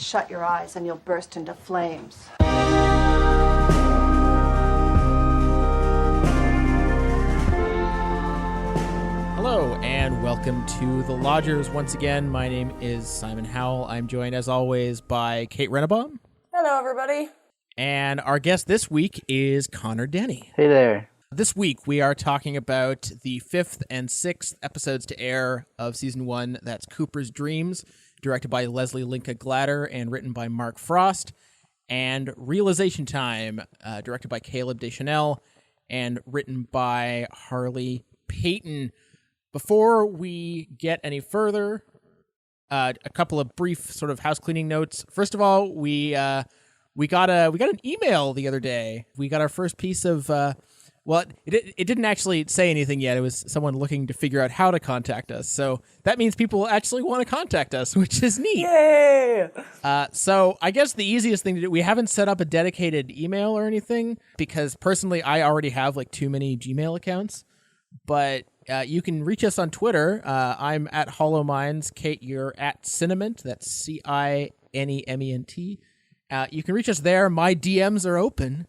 shut your eyes and you'll burst into flames. Hello, and welcome to The Lodgers. Once again, my name is Simon Howell. I'm joined, as always, by Kate Rennebaum. Hello, everybody. And our guest this week is Connor Denney. Hey there. This week, we are talking about the 5th and 6th episodes to air of Season 1. That's Cooper's Dreams, directed by Leslie Linka Glatter and written by Mark Frost. And Realization Time, directed by Caleb Deschanel and written by Harley Payton. Before we get any further, a couple of brief sort of house cleaning notes. First of all, we got an email the other day. We got our first piece of it didn't actually say anything yet. It was someone looking to figure out how to contact us. So that means people actually want to contact us, which is neat. Yay! So I guess the easiest thing to do, we haven't set up a dedicated email or anything because personally I already have like too many Gmail accounts, but you can reach us on Twitter. I'm at Hollow Minds. Kate, you're at Cinnament. That's Cinement. You can reach us there. My DMs are open.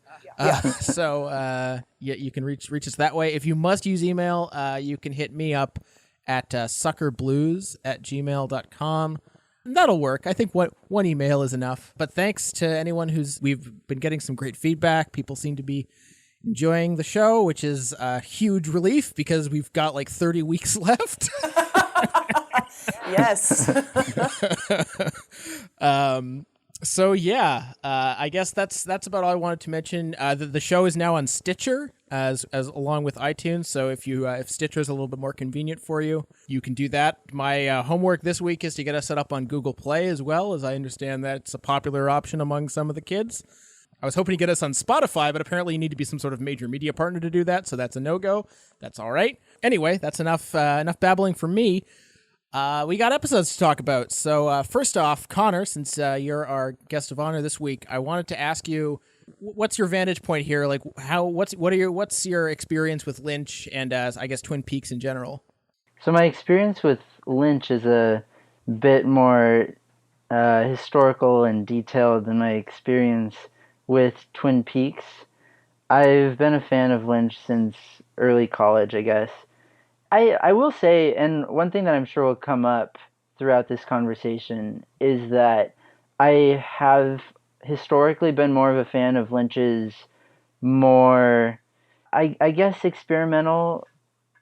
So you can reach us that way. If you must use email, you can hit me up at suckerblues@gmail.com. That'll work. I think one email is enough. But thanks to anyone we've been getting some great feedback. People seem to be enjoying the show, which is a huge relief because we've got like 30 weeks left. Yes. So yeah, I guess that's about all I wanted to mention. The show is now on Stitcher as along with iTunes. So if Stitcher is a little bit more convenient for you, you can do that. My homework this week is to get us set up on Google Play as well, as I understand that it's a popular option among some of the kids. I was hoping to get us on Spotify, but apparently you need to be some sort of major media partner to do that, so that's a no-go. That's all right. Anyway, that's enough babbling from me. We got episodes to talk about. So first off, Connor, since you're our guest of honor this week, I wanted to ask you, what's your vantage point here? Like, what's your experience with Lynch and I guess Twin Peaks in general? So my experience with Lynch is a bit more historical and detailed than my experience with Twin Peaks. I've been a fan of Lynch since early college, I guess. I will say, and one thing that I'm sure will come up throughout this conversation is that I have historically been more of a fan of Lynch's more, I guess, experimental,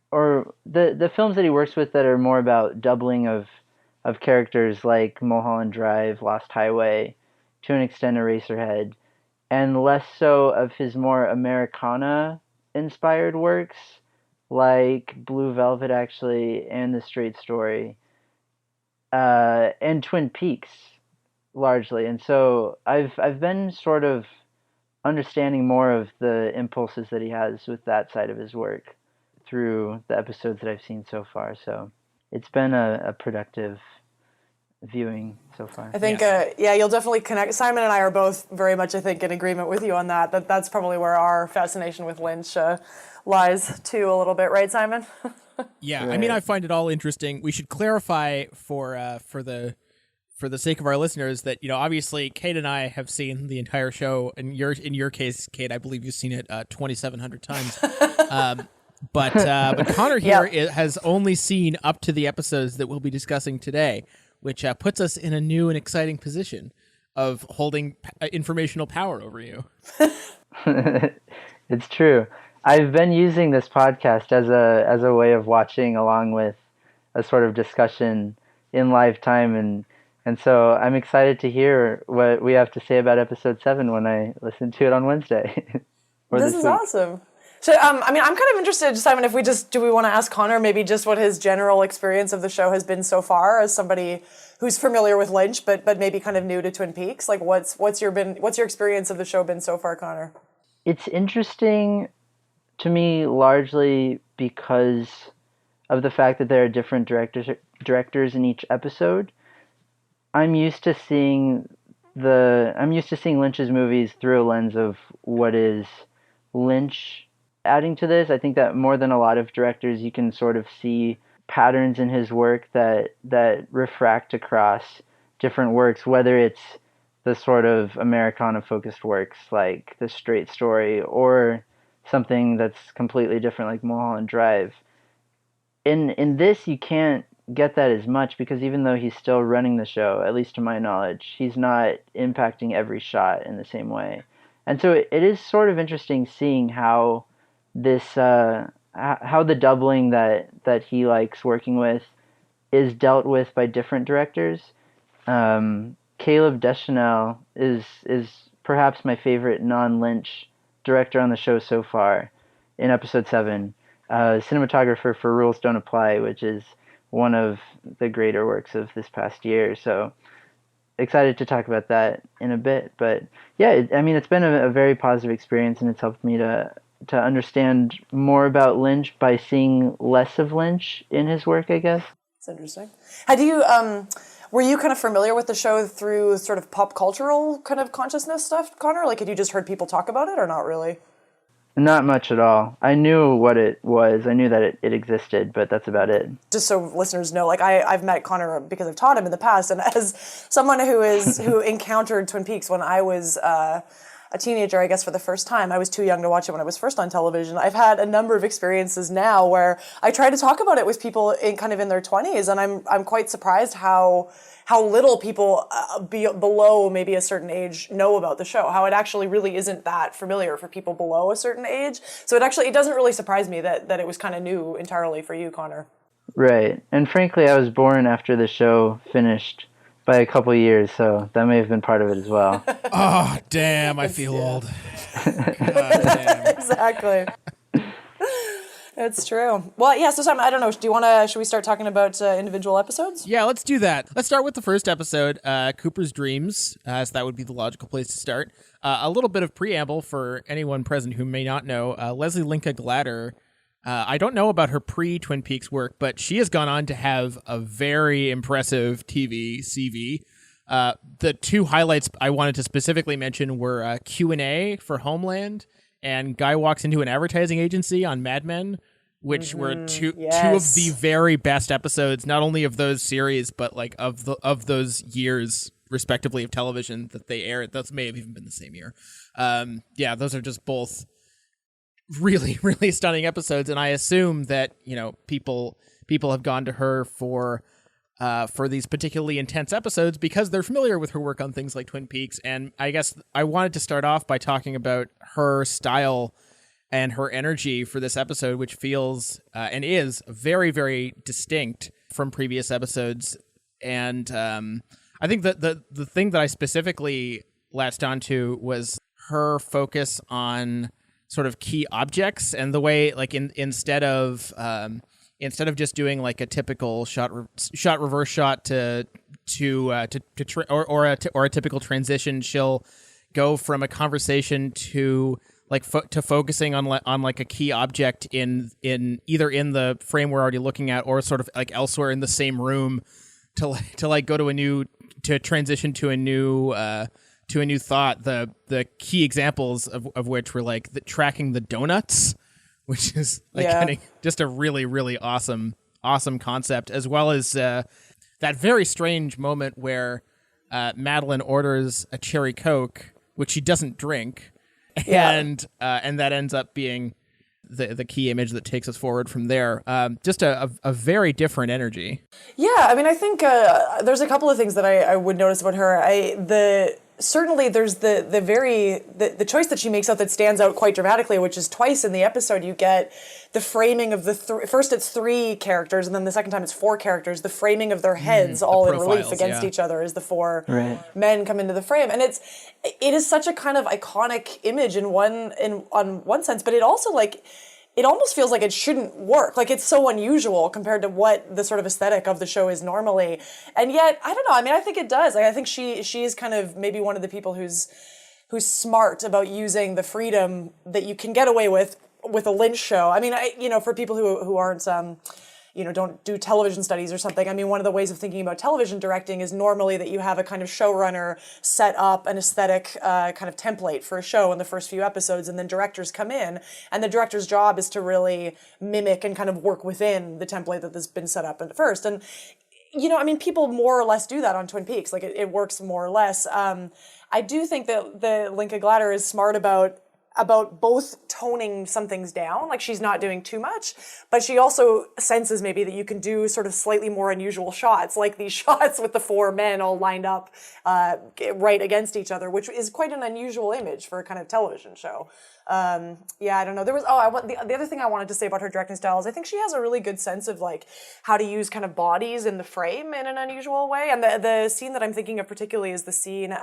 or the films that he works with that are more about doubling of characters like Mulholland Drive, Lost Highway, to an extent Eraserhead, and less so of his more Americana-inspired works, like Blue Velvet, actually, and The Straight Story, and Twin Peaks, largely. And so I've been sort of understanding more of the impulses that he has with that side of his work through the episodes that I've seen so far. So it's been a productive viewing so far. I think, you'll definitely connect. Simon and I are both very much, I think, in agreement with you on that. That's probably where our fascination with Lynch lies, too, a little bit. Right, Simon? Yeah, right. I mean, I find it all interesting. We should clarify for the sake of our listeners that, obviously Kate and I have seen the entire show. In your case, Kate, I believe you've seen it 2,700 times. But Connor here has only seen up to the episodes that we'll be discussing today, which puts us in a new and exciting position of holding informational power over you. It's true. I've been using this podcast as a way of watching along with a sort of discussion in live time, and so I'm excited to hear what we have to say about episode 7 when I listen to it on Wednesday. This is awesome. So, I'm kind of interested, Simon, if do we want to ask Connor maybe just what his general experience of the show has been so far as somebody who's familiar with Lynch, but maybe kind of new to Twin Peaks? Like, what's your experience of the show been so far, Connor? It's interesting to me largely because of the fact that there are different directors in each episode. I'm used to seeing Lynch's movies through a lens of what is Lynch adding to this. I think that more than a lot of directors, you can sort of see patterns in his work that refract across different works, whether it's the sort of Americana-focused works like The Straight Story or something that's completely different like Mulholland Drive. In this, you can't get that as much because even though he's still running the show, at least to my knowledge, he's not impacting every shot in the same way. And so it is sort of interesting seeing how this how the doubling that he likes working with is dealt with by different directors. Caleb Deschanel is perhaps my favorite non-Lynch director on the show so far in episode 7. Cinematographer for Rules Don't Apply, which is one of the greater works of this past year. So excited to talk about that in a bit. But yeah, it's been a very positive experience, and it's helped me to understand more about Lynch by seeing less of Lynch in his work, I guess. It's interesting. Had you, were you kind of familiar with the show through sort of pop cultural kind of consciousness stuff, Connor? Like, had you just heard people talk about it or not really? Not much at all. I knew what it was. I knew that it existed, but that's about it. Just so listeners know, like I've met Connor because I've taught him in the past, and as someone who encountered Twin Peaks when I was a teenager, I guess, for the first time. I was too young to watch it when it was first on television. I've had a number of experiences now where I try to talk about it with people in their 20s, and I'm quite surprised how little people below maybe a certain age know about the show, how it actually really isn't that familiar for people below a certain age. So it doesn't really surprise me that it was kind of new entirely for you, Connor. Right. And frankly, I was born after the show finished by a couple years, so that may have been part of it as well. Oh, damn, I feel old. God, damn. Exactly. It's true. Well, yeah, so Simon, I don't know, should we start talking about individual episodes? Yeah, let's do that. Let's start with the first episode, Cooper's Dreams, so that would be the logical place to start. A little bit of preamble for anyone present who may not know. Leslie Linka Glatter, I don't know about her pre-Twin Peaks work, but she has gone on to have a very impressive TV CV. The two highlights I wanted to specifically mention were Q&A for Homeland and Guy Walks Into an Advertising Agency on Mad Men, which were two of the very best episodes, not only of those series, but like of those years, respectively, of television that they aired. Those may have even been the same year. Yeah, those are just both really, really stunning episodes, and I assume that people have gone to her for these particularly intense episodes because they're familiar with her work on things like Twin Peaks. And I guess I wanted to start off by talking about her style and her energy for this episode, which feels and is very, very distinct from previous episodes. And I think that the thing that I specifically latched onto was her focus on sort of key objects and the way, like, instead of just doing like a typical shot reverse shot or a typical transition, she'll go from a conversation to like to focusing on like a key object in either in the frame we're already looking at or sort of like elsewhere in the same room to go to transition to a new thought. The key examples of which were like tracking the donuts, which is like getting just a really, really awesome concept, as well as that very strange moment where Madeline orders a cherry Coke, which she doesn't drink, and that ends up being the key image that takes us forward from there. Just a very different energy. Yeah, I mean, I think there's a couple of things that I would notice about her. Certainly there's the choice that she makes out that stands out quite dramatically, which is twice in the episode you get the framing of first it's 3 characters, and then the second time it's 4 characters, the framing of their heads all in relief against each other as the 4 men come into the frame. And it is such a kind of iconic image on one sense, but it also it almost feels like it shouldn't work. Like, it's so unusual compared to what the sort of aesthetic of the show is normally. And yet, I don't know. I mean, I think it does. Like, I think she is kind of maybe one of the people who's smart about using the freedom that you can get away with a Lynch show. I mean, for people who aren't don't do television studies or something. I mean, one of the ways of thinking about television directing is normally that you have a kind of showrunner set up an aesthetic kind of template for a show in the first few episodes, and then directors come in, and the director's job is to really mimic and kind of work within the template that has been set up at first. And I mean, people more or less do that on Twin Peaks. Like, it works more or less. I do think that the Linka Glatter is smart about both toning some things down, like she's not doing too much, but she also senses maybe that you can do sort of slightly more unusual shots, like these shots with the four men all lined up right against each other, which is quite an unusual image for a kind of television show. Yeah, I don't know. There was the other thing I wanted to say about her directing style is I think she has a really good sense of like how to use kind of bodies in the frame in an unusual way. And the scene that I'm thinking of particularly is the scene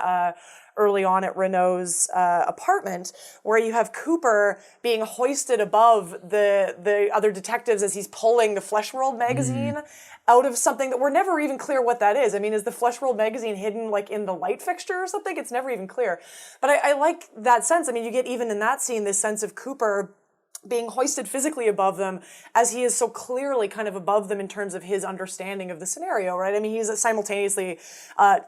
early on at Renault's apartment, where you have Cooper being hoisted above the other detectives as he's pulling the Flesh World magazine out of something that we're never even clear what that is. I mean, is the Flesh World magazine hidden like in the light fixture or something? It's never even clear. But I like that sense. I mean, you get even in that scene this sense of Cooper being hoisted physically above them as he is so clearly kind of above them in terms of his understanding of the scenario, right? I mean, he's simultaneously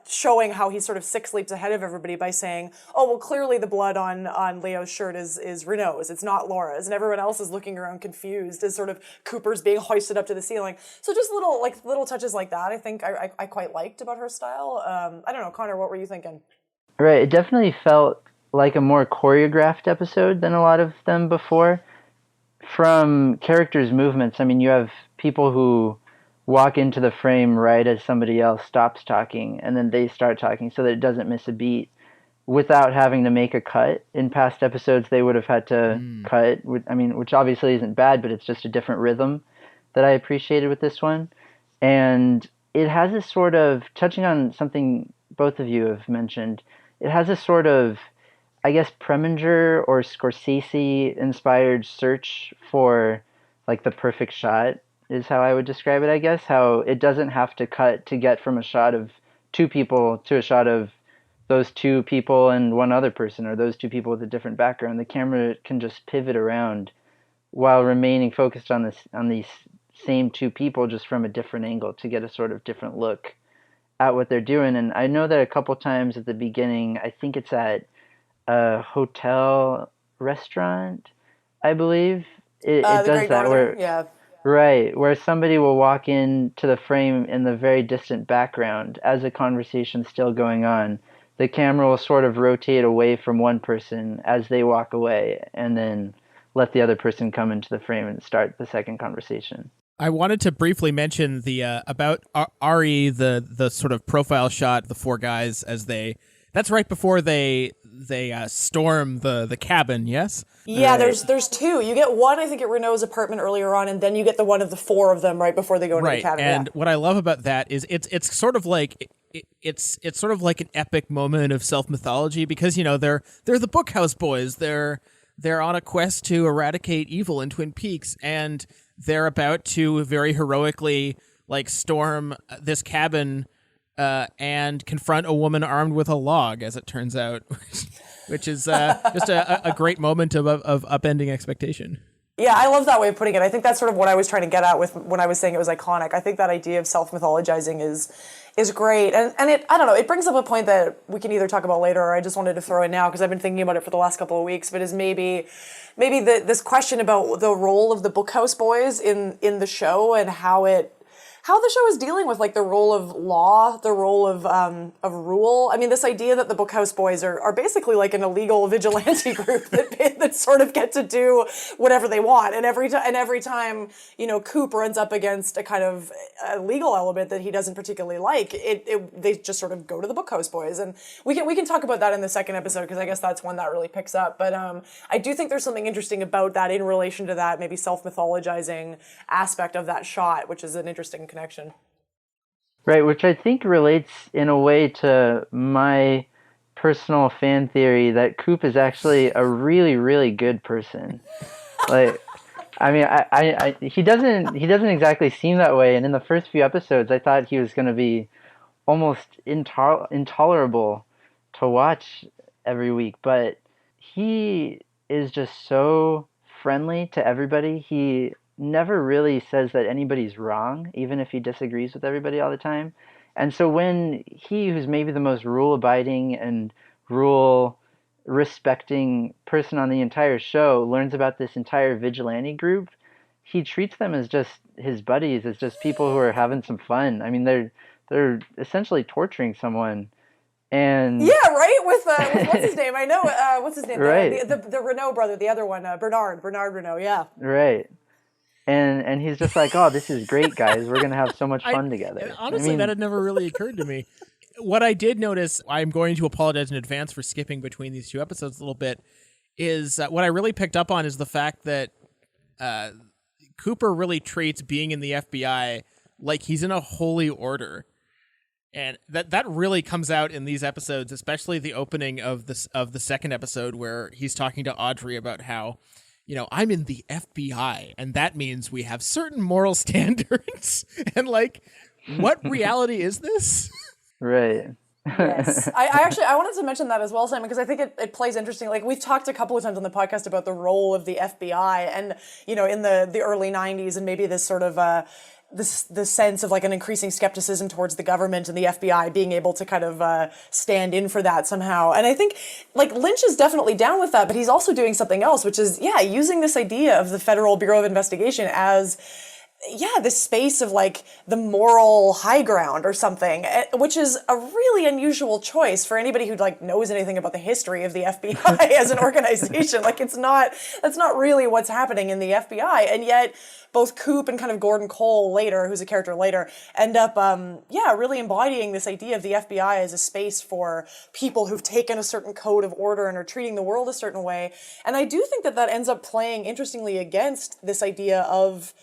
showing how he's sort of 6 leaps ahead of everybody by saying, oh, well, clearly the blood on Leo's shirt is Renault's, it's not Laura's, and everyone else is looking around confused as sort of Cooper's being hoisted up to the ceiling. So just little touches like that, I think I quite liked about her style. I don't know, Connor, what were you thinking? Right, it definitely felt like a more choreographed episode than a lot of them before. From characters' movements, I mean, you have people who walk into the frame right as somebody else stops talking, and then they start talking so that it doesn't miss a beat without having to make a cut. In past episodes, they would have had to cut, I mean, which obviously isn't bad, but it's just a different rhythm that I appreciated with this one. And it has a sort of, touching on something both of you have mentioned, it has a sort of, I guess, Preminger or Scorsese-inspired search for, like, the perfect shot is how I would describe it, I guess. How it doesn't have to cut to get from a shot of 2 people to a shot of those 2 people and one other person, or those 2 people with a different background. The camera can just pivot around while remaining focused on these same 2 people just from a different angle to get a sort of different look at what they're doing. And I know that a couple times at the beginning, I think it's at a hotel restaurant, I believe. It does Great that Northern, where right, where somebody will walk into the frame in the very distant background as a conversation's still going on. The camera will sort of rotate away from one person as they walk away, and then let the other person come into the frame and start the second conversation. I wanted to briefly mention the about Ari, the sort of profile shot, the 4 guys as that's right before they storm the cabin, yes? Yeah, there's 2. You get one, I think, at Renault's apartment earlier on, and then you get the one of the 4 of them right before they go into the cabin. And what I love about that is it's sort of like it's sort of like an epic moment of self-mythology, because they're the Bookhouse Boys. They're on a quest to eradicate evil in Twin Peaks, and they're about to very heroically like storm this cabin and confront a woman armed with a log, as it turns out, which is just a great moment of upending expectation. Yeah, I love that way of putting it. I think that's sort of what I was trying to get at with when I was saying it was iconic. I think that idea of self-mythologizing is great. And it, I don't know, it brings up a point that we can either talk about later or I just wanted to throw in now because I've been thinking about it for the last couple of weeks, but is maybe this question about the role of the Bookhouse Boys in the show and how the show is dealing with like the role of law, the role of rule. I mean, this idea that the Bookhouse Boys are basically like an illegal vigilante group that sort of get to do whatever they want, and every time Coop runs up against a kind of a legal element that he doesn't particularly like, they just sort of go to the Bookhouse Boys, and we can talk about that in the second episode because I guess that's one that really picks up. But I do think there's something interesting about that in relation to that maybe self-mythologizing aspect of that shot, which is an interesting connection. Right, which I think relates in a way to my personal fan theory that Coop is actually a really, really good person. Like, I mean, he doesn't exactly seem that way. And in the first few episodes, I thought he was going to be almost intolerable to watch every week. But he is just so friendly to everybody. He never really says that anybody's wrong, even if he disagrees with everybody all the time. And so when he, who's maybe the most rule-abiding and rule-respecting person on the entire show, learns about this entire vigilante group, he treats them as just his buddies, as just people who are having some fun. I mean, they're essentially torturing someone. And yeah, right, with what's his name? I know what's his name? Right. The Renault brother, the other one, Bernard Renault. Yeah. Right. And he's just like, oh, this is great, guys. We're gonna have so much fun together. Honestly, that had never really occurred to me. What I did notice, I'm going to apologize in advance for skipping between these two episodes a little bit, is what I really picked up on is the fact that Cooper really treats being in the FBI like he's in a holy order. And that really comes out in these episodes, especially the opening of the second episode where he's talking to Audrey about how, I'm in the FBI, and that means we have certain moral standards. And like, what reality is this? Right. Yes. I wanted to mention that as well, Simon, because I think it plays interesting. Like, we've talked a couple of times on the podcast about the role of the FBI and, in the early 90s, and maybe this sort of this sense of like an increasing skepticism towards the government and the FBI being able to kind of stand in for that somehow. And I think like Lynch is definitely down with that, but he's also doing something else, which is, using this idea of the Federal Bureau of Investigation as this space of like the moral high ground or something, which is a really unusual choice for anybody who like knows anything about the history of the FBI as an organization. Like that's not really what's happening in the FBI. And yet both Coop and kind of Gordon Cole later, who's a character later, end up, really embodying this idea of the FBI as a space for people who've taken a certain code of order and are treating the world a certain way. And I do think that ends up playing interestingly against this idea of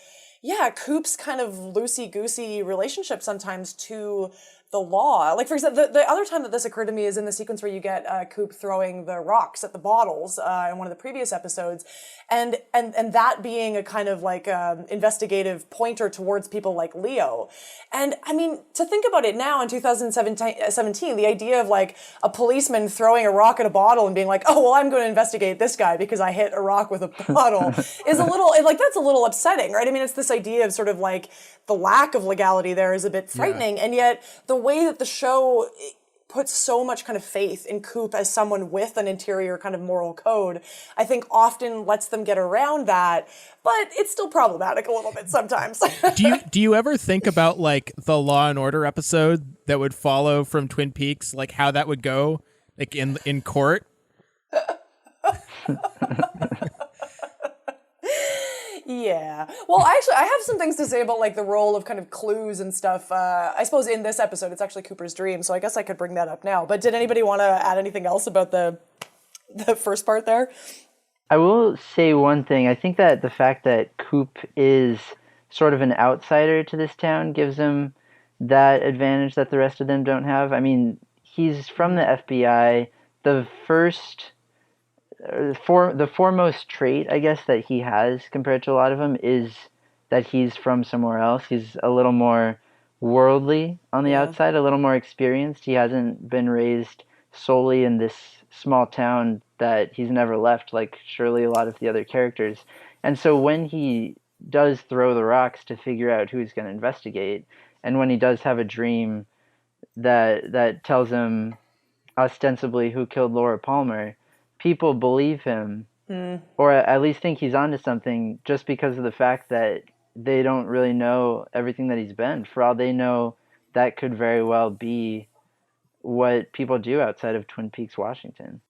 Coop's kind of loosey-goosey relationship sometimes to the law. Like, for example, the other time that this occurred to me is in the sequence where you get Coop throwing the rocks at the bottles in one of the previous episodes. And that being a kind of like investigative pointer towards people like Leo. And I mean, to think about it now in 2017, the idea of like a policeman throwing a rock at a bottle and being like, oh, well, I'm going to investigate this guy because I hit a rock with a bottle is a little, like, that's a little upsetting, right? I mean, it's this idea of sort of like the lack of legality there is a bit frightening. And yet the way that the show puts so much kind of faith in Coop as someone with an interior kind of moral code, I think often lets them get around that, but it's still problematic a little bit sometimes. Do you ever think about like the Law and Order episode that would follow from Twin Peaks, like how that would go, like in court? Yeah. Well, actually, I have some things to say about like the role of kind of clues and stuff. I suppose in this episode, it's actually Cooper's dream, so I guess I could bring that up now. But did anybody want to add anything else about the first part there? I will say one thing. I think that the fact that Coop is sort of an outsider to this town gives him that advantage that the rest of them don't have. I mean, he's from the FBI. The foremost trait, I guess, that he has compared to a lot of them is that he's from somewhere else. He's a little more worldly on the outside, a little more experienced. He hasn't been raised solely in this small town that he's never left, like surely a lot of the other characters. And so when he does throw the rocks to figure out who he's going to investigate, and when he does have a dream that tells him ostensibly who killed Laura Palmer, people believe him, or at least think he's onto something, just because of the fact that they don't really know everything that he's been. For all they know, that could very well be what people do outside of Twin Peaks, Washington.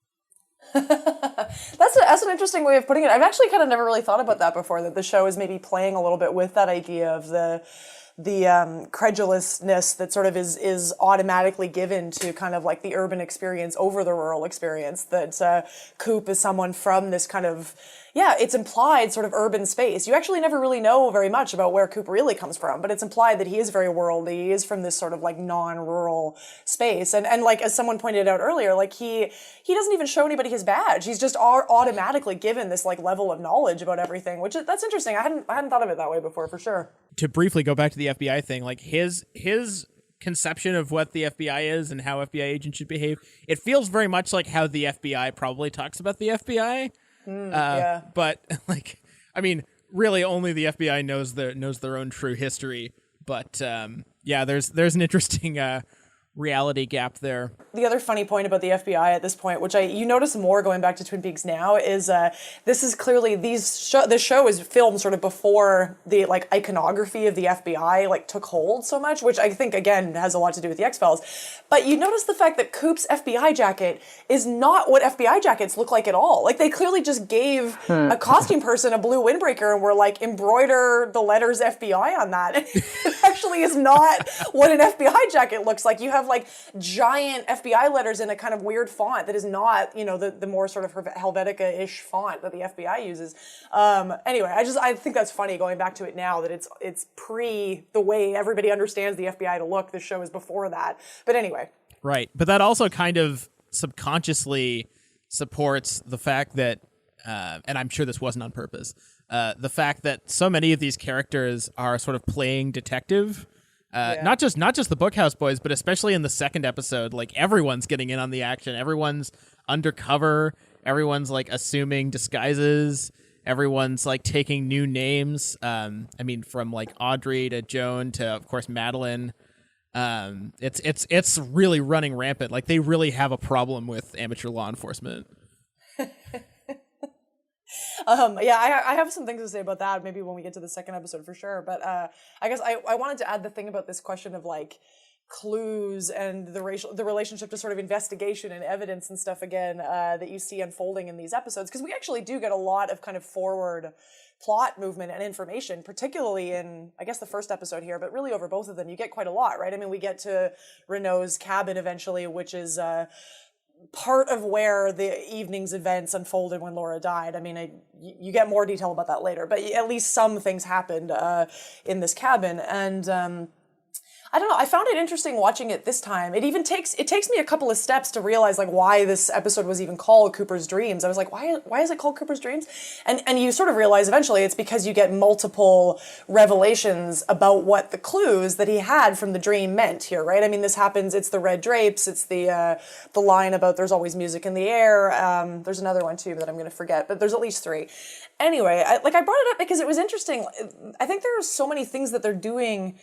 That's an interesting way of putting it. I've actually kind of never really thought about that before, that the show is maybe playing a little bit with that idea of the credulousness that sort of is automatically given to kind of like the urban experience over the rural experience, that Coop is someone from this kind of, it's implied sort of urban space. You actually never really know very much about where Coop really comes from, but it's implied that he is very worldly. He is from this sort of like non-rural space. And like, as someone pointed out earlier, like he doesn't even show anybody his badge. He's just automatically given this like level of knowledge about everything, which that's interesting. I hadn't thought of it that way before, for sure. To briefly go back to the FBI thing, like his conception of what the FBI is and how FBI agents should behave, it feels very much like how the FBI probably talks about the FBI. But like, I mean, really only the FBI knows their own true history. But there's an interesting reality gap there. the other funny point about the FBI at this point, which you notice more going back to Twin Peaks now, is this is clearly this show is filmed sort of before the like iconography of the FBI like took hold so much, which I think again has a lot to do with the X-Files. But you notice the fact that Coop's FBI jacket is not what FBI jackets look like at all. Like they clearly just gave a costume person a blue windbreaker and were like, embroider the letters FBI on that. It actually is not what an FBI jacket looks like. You have like giant FBI letters in a kind of weird font that is not, you know, the more sort of Helvetica-ish font that the FBI uses. Anyway, I think that's funny going back to it now that it's pre the way everybody understands the FBI to look. The show is before that. But anyway. Right. But that also kind of subconsciously supports the fact that, and I'm sure this wasn't on purpose, the fact that so many of these characters are sort of playing detective. Not just the Bookhouse Boys, but especially in the second episode, like everyone's getting in on the action. Everyone's undercover. Everyone's like assuming disguises. Everyone's like taking new names. I mean, from like Audrey to Joan to, of course, Madeline. It's really running rampant. Like they really have a problem with amateur law enforcement. I have some things to say about that maybe when we get to the second episode for sure. But I guess I wanted to add the thing about this question of like clues and the relationship to sort of investigation and evidence and stuff again that you see unfolding in these episodes, because we actually do get a lot of kind of forward plot movement and information, particularly in, I guess, the first episode here, but really over both of them, you get quite a lot, right? I mean, we get to Renault's cabin eventually, which is part of where the evening's events unfolded when Laura died. I mean, you get more detail about that later, but at least some things happened in this cabin. And I don't know, I found it interesting watching it this time. It takes me a couple of steps to realize like why this episode was even called Cooper's Dreams. I was like, why is it called Cooper's Dreams? And you sort of realize eventually it's because you get multiple revelations about what the clues that he had from the dream meant here, right? I mean, this happens, it's the red drapes, it's the line about there's always music in the air. There's another one too that I'm going to forget, but there's at least three. Anyway, I brought it up because it was interesting. I think there are so many things that they're doing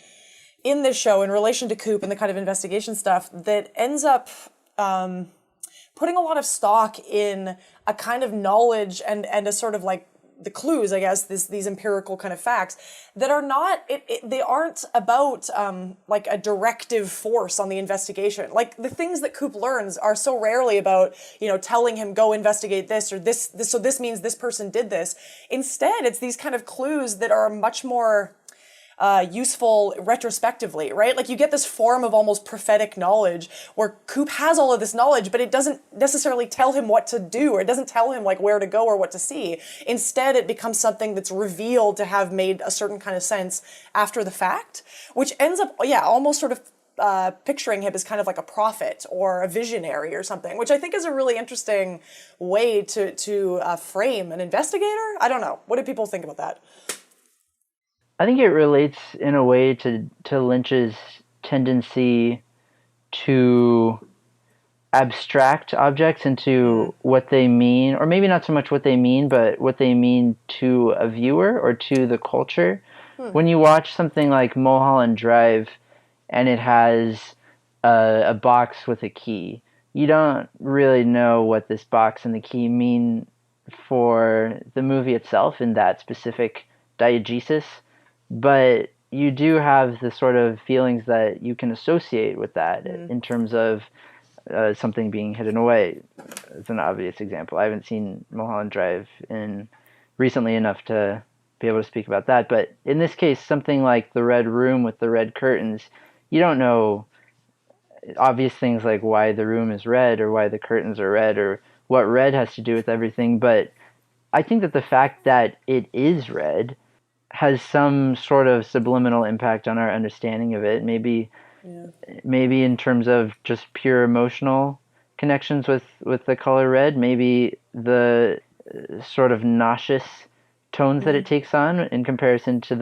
in this show in relation to Coop and the kind of investigation stuff that ends up putting a lot of stock in a kind of knowledge and a sort of like the clues, I guess, these empirical kind of facts that are not, they aren't about like a directive force on the investigation. Like the things that Coop learns are so rarely about, you know, telling him go investigate this or this so this means this person did this. Instead, it's these kind of clues that are much more useful retrospectively, right? Like you get this form of almost prophetic knowledge where Coop has all of this knowledge, but it doesn't necessarily tell him what to do, or it doesn't tell him like where to go or what to see. Instead, it becomes something that's revealed to have made a certain kind of sense after the fact, which ends up, almost sort of picturing him as kind of like a prophet or a visionary or something, which I think is a really interesting way to frame an investigator. I don't know. What do people think about that? I think it relates in a way to Lynch's tendency to abstract objects into what they mean, or maybe not so much what they mean, but what they mean to a viewer or to the culture. When you watch something like Mulholland Drive and it has a box with a key, you don't really know what this box and the key mean for the movie itself in that specific diegesis. But you do have the sort of feelings that you can associate with that in terms of something being hidden away. It's an obvious example. I haven't seen Mulholland Drive recently enough to be able to speak about that. But in this case, something like the red room with the red curtains, you don't know obvious things like why the room is red or why the curtains are red or what red has to do with everything. But I think that the fact that it is red has some sort of subliminal impact on our understanding of it. Maybe in terms of just pure emotional connections with the color red. Maybe the sort of nauseous tones that it takes on in comparison to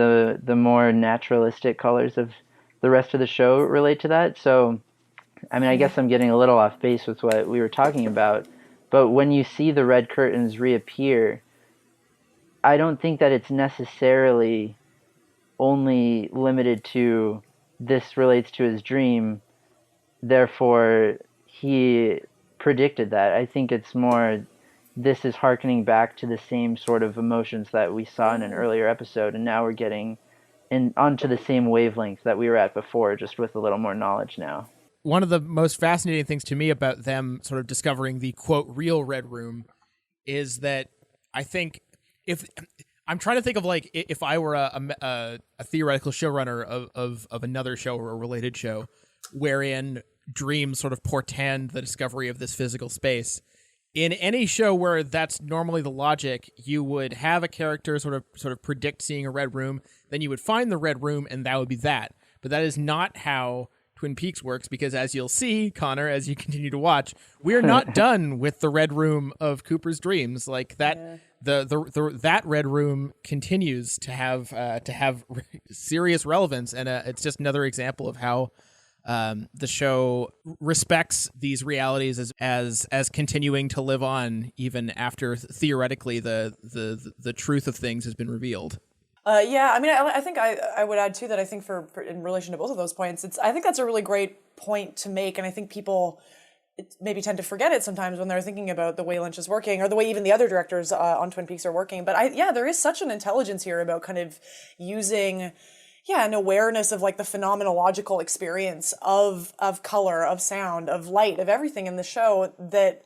the more naturalistic colors of the rest of the show relate to that. So, I mean, I guess I'm getting a little off base with what we were talking about. But when you see the red curtains reappear, I don't think that it's necessarily only limited to this relates to his dream, therefore he predicted that. I think it's more, this is hearkening back to the same sort of emotions that we saw in an earlier episode, and now we're getting onto the same wavelength that we were at before, just with a little more knowledge now. One of the most fascinating things to me about them sort of discovering the quote real Red Room is that I think if I'm trying to think of like if I were a theoretical showrunner of another show or a related show wherein dreams sort of portend the discovery of this physical space. In any show where that's normally the logic, you would have a character sort of predict seeing a red room, then you would find the red room, and that would be that. But that is not how Twin Peaks works, because as you'll see, Connor, as you continue to watch, we're not done with the red room of Cooper's dreams. Like that, that red room continues to have serious relevance, and it's just another example of how the show respects these realities as continuing to live on even after theoretically the truth of things has been revealed. Yeah, I mean, I think I would add too that I think for in relation to both of those points, I think that's a really great point to make, and I think people maybe tend to forget it sometimes when they're thinking about the way Lynch is working or the way even the other directors on Twin Peaks are working. But there is such an intelligence here about kind of using an awareness of like the phenomenological experience of color, of sound, of light, of everything in the show that.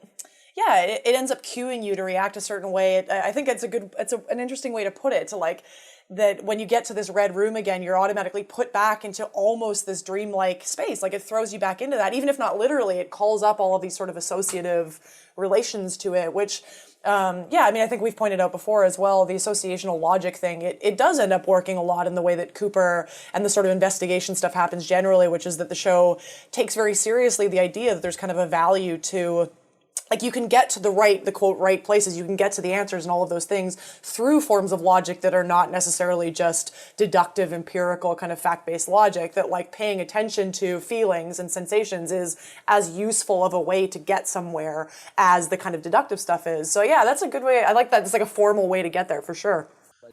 Yeah, it ends up cueing you to react a certain way. I think it's an interesting way to put it, to like that when you get to this red room again, you're automatically put back into almost this dreamlike space. Like it throws you back into that, even if not literally, it calls up all of these sort of associative relations to it, which, I mean, I think we've pointed out before as well, the associational logic thing, it does end up working a lot in the way that Cooper and the sort of investigation stuff happens generally, which is that the show takes very seriously the idea that there's kind of a value to, like, you can get to the quote right places, you can get to the answers and all of those things through forms of logic that are not necessarily just deductive, empirical, kind of fact-based logic, that like paying attention to feelings and sensations is as useful of a way to get somewhere as the kind of deductive stuff is. So yeah, that's a good way. I like that. It's like a formal way to get there for sure.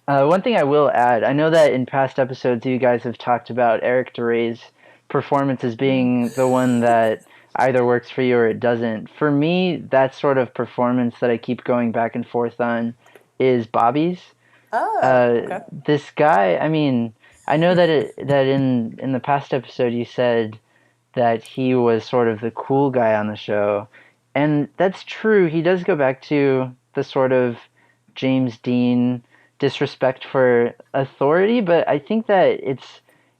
One thing I will add, I know that in past episodes you guys have talked about Eric DeRay's performance as being the one that either works for you or it doesn't. For me, that sort of performance that I keep going back and forth on is Bobby's. Okay. This guy, I mean, I know that in the past episode you said that he was sort of the cool guy on the show, and that's true. He does go back to the sort of James Dean disrespect for authority, but I think that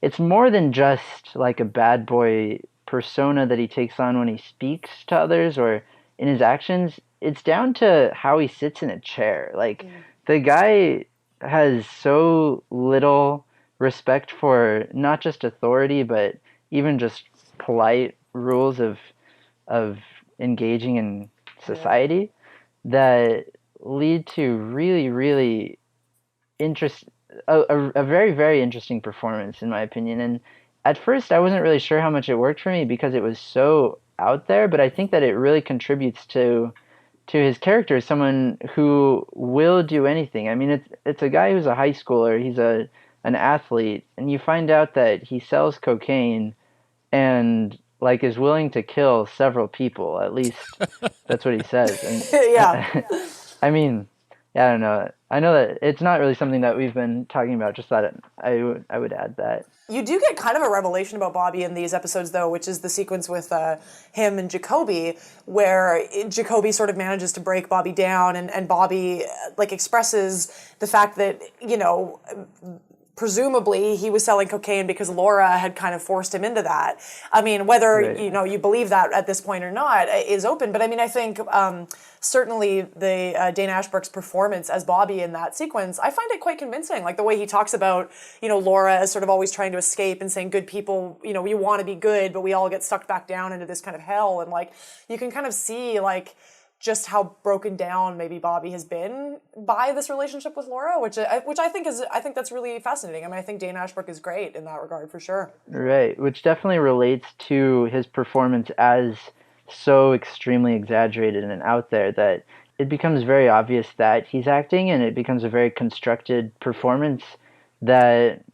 it's more than just like a bad boy persona that he takes on when he speaks to others or in his actions. It's down to how he sits in a chair. Like the guy has so little respect for not just authority, but even just polite rules of engaging in society that lead to really, really a very, very interesting performance, in my opinion. And at first, I wasn't really sure how much it worked for me because it was so out there, but I think that it really contributes to his character as someone who will do anything. I mean, it's a guy who's a high schooler, he's an athlete, and you find out that he sells cocaine and like is willing to kill several people, at least that's what he says. And Yeah. I mean, I don't know. I know that it's not really something that we've been talking about, just thought I would add that. You do get kind of a revelation about Bobby in these episodes, though, which is the sequence with him and Jacoby, where Jacoby sort of manages to break Bobby down, and Bobby like expresses the fact that, you know, presumably he was selling cocaine because Laura had kind of forced him into that. I mean, whether, you know, you believe that at this point or not is open. But I mean, I think certainly the Dana Ashbrook's performance as Bobby in that sequence, I find it quite convincing. Like the way he talks about, you know, Laura as sort of always trying to escape and saying good people, you know, we want to be good, but we all get sucked back down into this kind of hell. And like, you can kind of see like just how broken down maybe Bobby has been by this relationship with Laura, which I think that's really fascinating. I mean, I think Dana Ashbrook is great in that regard for sure. Right, which definitely relates to his performance as so extremely exaggerated and out there that it becomes very obvious that he's acting, and it becomes a very constructed performance that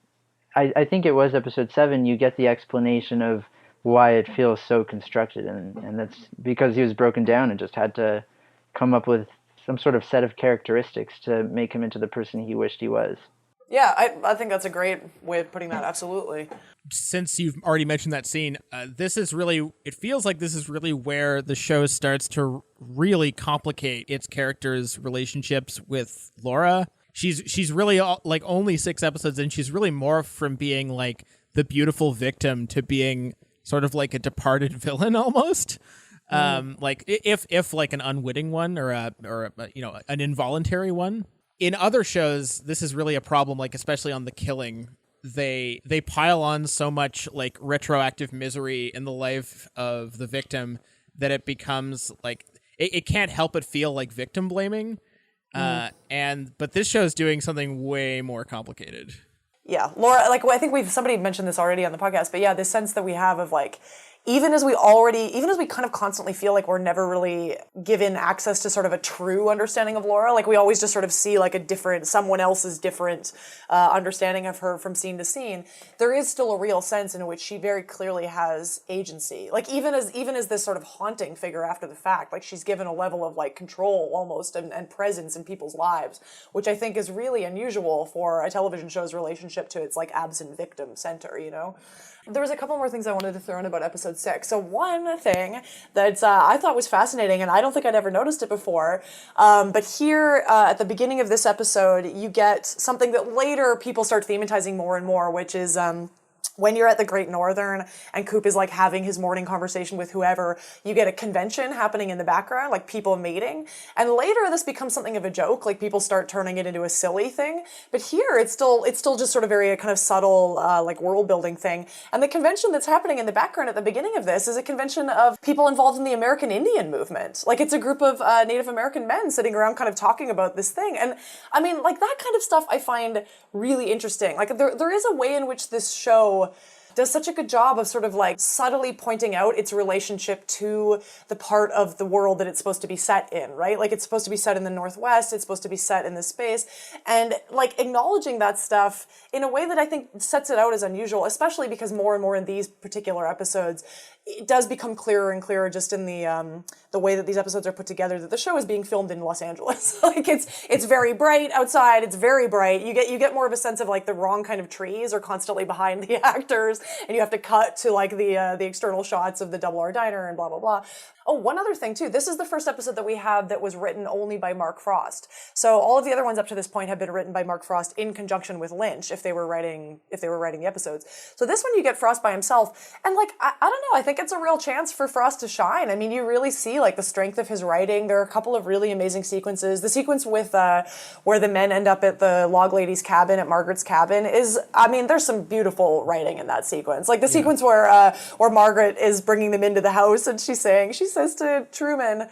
I think it was episode 7, you get the explanation of why it feels so constructed, and that's because he was broken down and just had to come up with some sort of set of characteristics to make him into the person he wished he was. Yeah, I think that's a great way of putting that, absolutely. Since you've already mentioned that scene, it feels like this is really where the show starts to really complicate its characters' relationships with Laura. She's really like only 6 episodes in, she's really morphed from being like the beautiful victim to being sort of like a departed villain almost. Like if like an unwitting one or an involuntary one. In other shows, this is really a problem, like especially on The Killing. They pile on so much like retroactive misery in the life of the victim that it becomes like it can't help but feel like victim blaming. But this show is doing something way more complicated. Yeah, Laura, like I think somebody mentioned this already on the podcast, but yeah, this sense that we have of like, even as we kind of constantly feel like we're never really given access to sort of a true understanding of Laura, like we always just sort of see like someone else's different understanding of her from scene to scene, there is still a real sense in which she very clearly has agency. Like even as this sort of haunting figure after the fact, like she's given a level of like control almost and presence in people's lives, which I think is really unusual for a television show's relationship to its like absent victim center, you know? There was a couple more things I wanted to throw in about episode 6. So one thing that I thought was fascinating, and I don't think I'd ever noticed it before, but here at the beginning of this episode, you get something that later people start thematizing more and more, which is when you're at the Great Northern and Coop is like having his morning conversation with whoever, you get a convention happening in the background, like people meeting. And later this becomes something of a joke, like people start turning it into a silly thing. But here it's still just sort of very kind of subtle, like world building thing. And the convention that's happening in the background at the beginning of this is a convention of people involved in the American Indian movement. Like it's a group of Native American men sitting around kind of talking about this thing. And I mean, like that kind of stuff I find really interesting. Like there is a way in which this show does such a good job of sort of like subtly pointing out its relationship to the part of the world that it's supposed to be set in, right? Like it's supposed to be set in the Northwest, it's supposed to be set in this space, and like acknowledging that stuff in a way that I think sets it out as unusual, especially because more and more in these particular episodes, it does become clearer and clearer just in the way that these episodes are put together that the show is being filmed in Los Angeles. Like it's very bright outside, it's very bright. You get more of a sense of like the wrong kind of trees are constantly behind the actors, and you have to cut to like the external shots of the Double R Diner and blah blah blah. Oh, one other thing too. This is the first episode that we have that was written only by Mark Frost. So all of the other ones up to this point have been written by Mark Frost in conjunction with Lynch if they were writing the episodes. So this one you get Frost by himself, and like I don't know, I think it's a real chance for Frost to shine. I mean, you really see like the strength of his writing. There are a couple of really amazing sequences. The sequence with where the men end up at the log lady's cabin, at Margaret's cabin, is, I mean, there's some beautiful writing in that sequence. Like the sequence where Margaret is bringing them into the house and she says to Truman,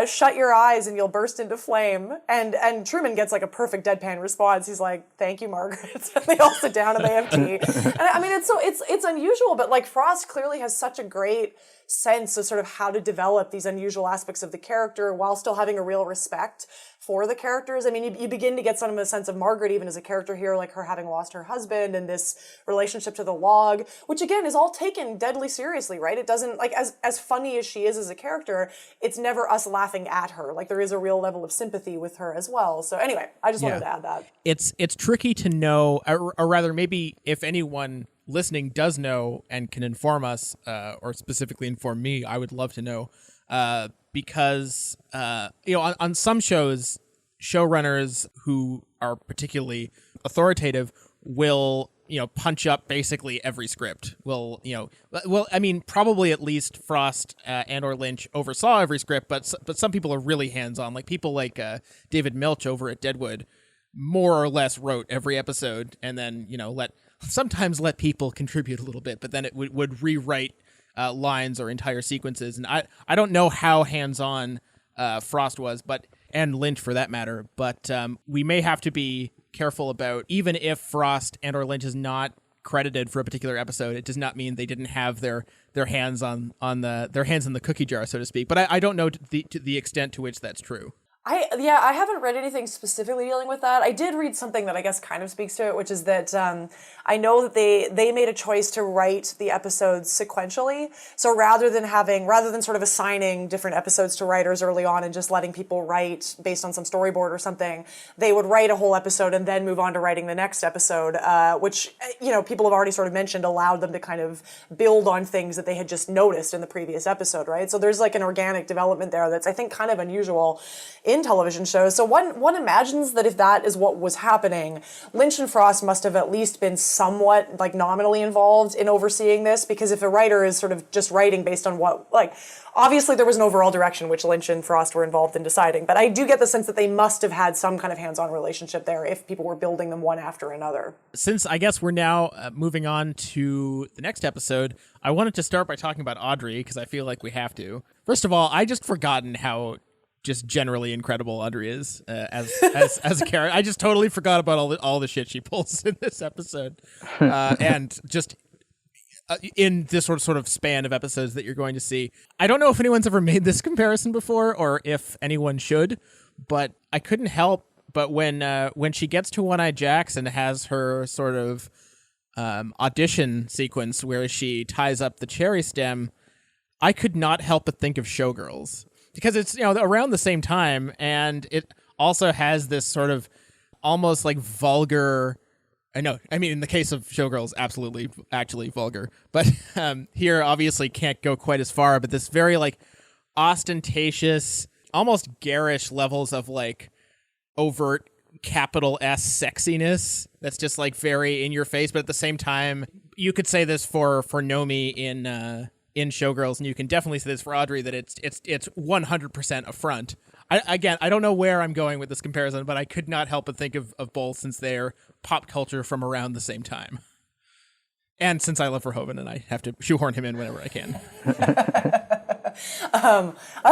shut your eyes and you'll burst into flame. And Truman gets like a perfect deadpan response. He's like, thank you, Margaret. And they all sit down and they have tea. And I mean, it's unusual, but like Frost clearly has such a great sense of sort of how to develop these unusual aspects of the character while still having a real respect for the characters. I mean, you begin to get some of a sense of Margaret even as a character here, like her having lost her husband and this relationship to the log, which again is all taken deadly seriously, right? It doesn't, like, as funny as she is as a character, it's never us laughing at her. Like there is a real level of sympathy with her as well. So anyway, I just wanted to add that. It's tricky to know, or rather maybe if anyone listening does know and can inform us, or specifically inform me, I would love to know, because on some shows, showrunners who are particularly authoritative will punch up basically every script. I mean, probably at least Frost and or Lynch oversaw every script, but some people are really hands-on, like people like David Milch over at Deadwood more or less wrote every episode and then sometimes let people contribute a little bit, but then it would rewrite lines or entire sequences. And I don't know how hands-on Frost was, and Lynch for that matter, but we may have to be careful about, even if Frost and or Lynch is not credited for a particular episode, it does not mean they didn't have their hands on their hands in the cookie jar, so to speak. But I don't know to the extent to which that's true. I haven't read anything specifically dealing with that. I did read something that I guess kind of speaks to it, which is that I know that they made a choice to write the episodes sequentially. So rather than sort of assigning different episodes to writers early on and just letting people write based on some storyboard or something, they would write a whole episode and then move on to writing the next episode, which, people have already sort of mentioned allowed them to kind of build on things that they had just noticed in the previous episode, right? So there's like an organic development there that's, I think, kind of unusual in television shows. So one imagines that if that is what was happening, Lynch and Frost must have at least been somewhat like nominally involved in overseeing this, because if a writer is sort of just writing based on what, like, obviously there was an overall direction which Lynch and Frost were involved in deciding, but I do get the sense that they must have had some kind of hands-on relationship there if people were building them one after another. Since I guess we're now moving on to the next episode, I wanted to start by talking about Audrey, because I feel like we have to. First of all, I just forgotten how just generally incredible Audrey is as a character. I just totally forgot about all the shit she pulls in this episode, and just in this sort of span of episodes that you're going to see. I don't know if anyone's ever made this comparison before, or if anyone should, but I couldn't help but when she gets to One-Eyed Jacks and has her sort of audition sequence where she ties up the cherry stem, I could not help but think of Showgirls. Because it's, around the same time, and it also has this sort of almost like vulgar, in the case of Showgirls, absolutely, actually vulgar. But here, obviously, can't go quite as far, but this very, like, ostentatious, almost garish levels of, like, overt capital S sexiness that's just, like, very in your face. But at the same time, you could say this for Nomi in Showgirls, and you can definitely say this for Audrey, that it's 100% a front. I don't know where I'm going with this comparison, but I could not help but think of both, since they're pop culture from around the same time. And since I love Verhoeven and I have to shoehorn him in whenever I can.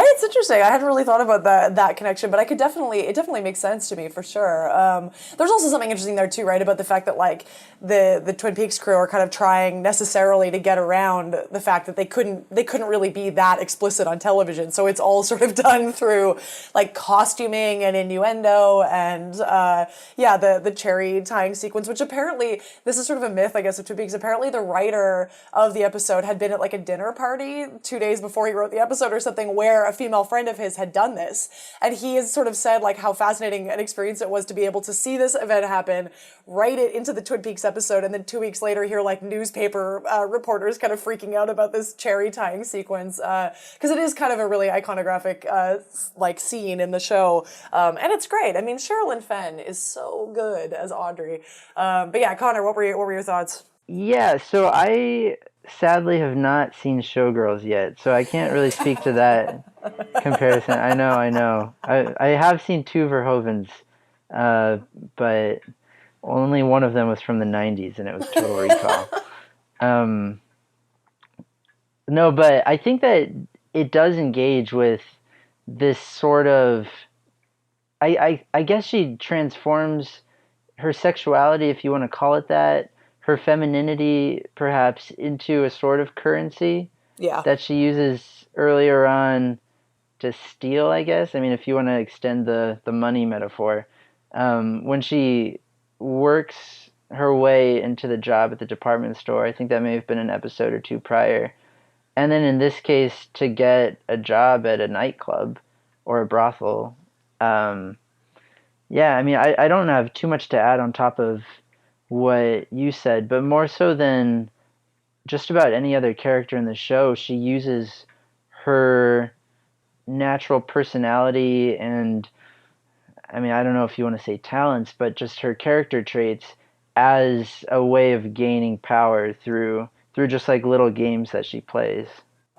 It's interesting. I hadn't really thought about that connection, but it definitely makes sense to me for sure. There's also something interesting there too, right? About the fact that like the Twin Peaks crew are kind of trying necessarily to get around the fact that they couldn't really be that explicit on television. So it's all sort of done through like costuming and innuendo and, the cherry tying sequence, which apparently, this is sort of a myth, I guess, of Twin Peaks. Apparently the writer of the episode had been at like a dinner party 2 days before he wrote the episode or something, where a female friend of his had done this, and he has sort of said like how fascinating an experience it was to be able to see this event happen, write it into the Twin Peaks episode, and then 2 weeks later hear like newspaper reporters kind of freaking out about this cherry tying sequence, because it is kind of a really iconographic like scene in the show, and it's great. I mean, Sherilyn Fenn is so good as Audrey, but yeah, Connor, what were your thoughts? Yeah, so I sadly have not seen Showgirls yet, so I can't really speak to that comparison. I know. I have seen two Verhovens, but only one of them was from the 90s, and it was Total Recall. No, but I think that it does engage with this sort of... I guess she transforms her sexuality, if you want to call it that, her femininity perhaps, into a sort of currency that she uses earlier on to steal, I guess. I mean, if you want to extend the money metaphor. When she works her way into the job at the department store, I think that may have been an episode or two prior. And then in this case, to get a job at a nightclub or a brothel. I mean, I don't have too much to add on top of what you said, but more so than just about any other character in the show, she uses her natural personality and, I mean, I don't know if you want to say talents, but just her character traits as a way of gaining power through just like little games that she plays.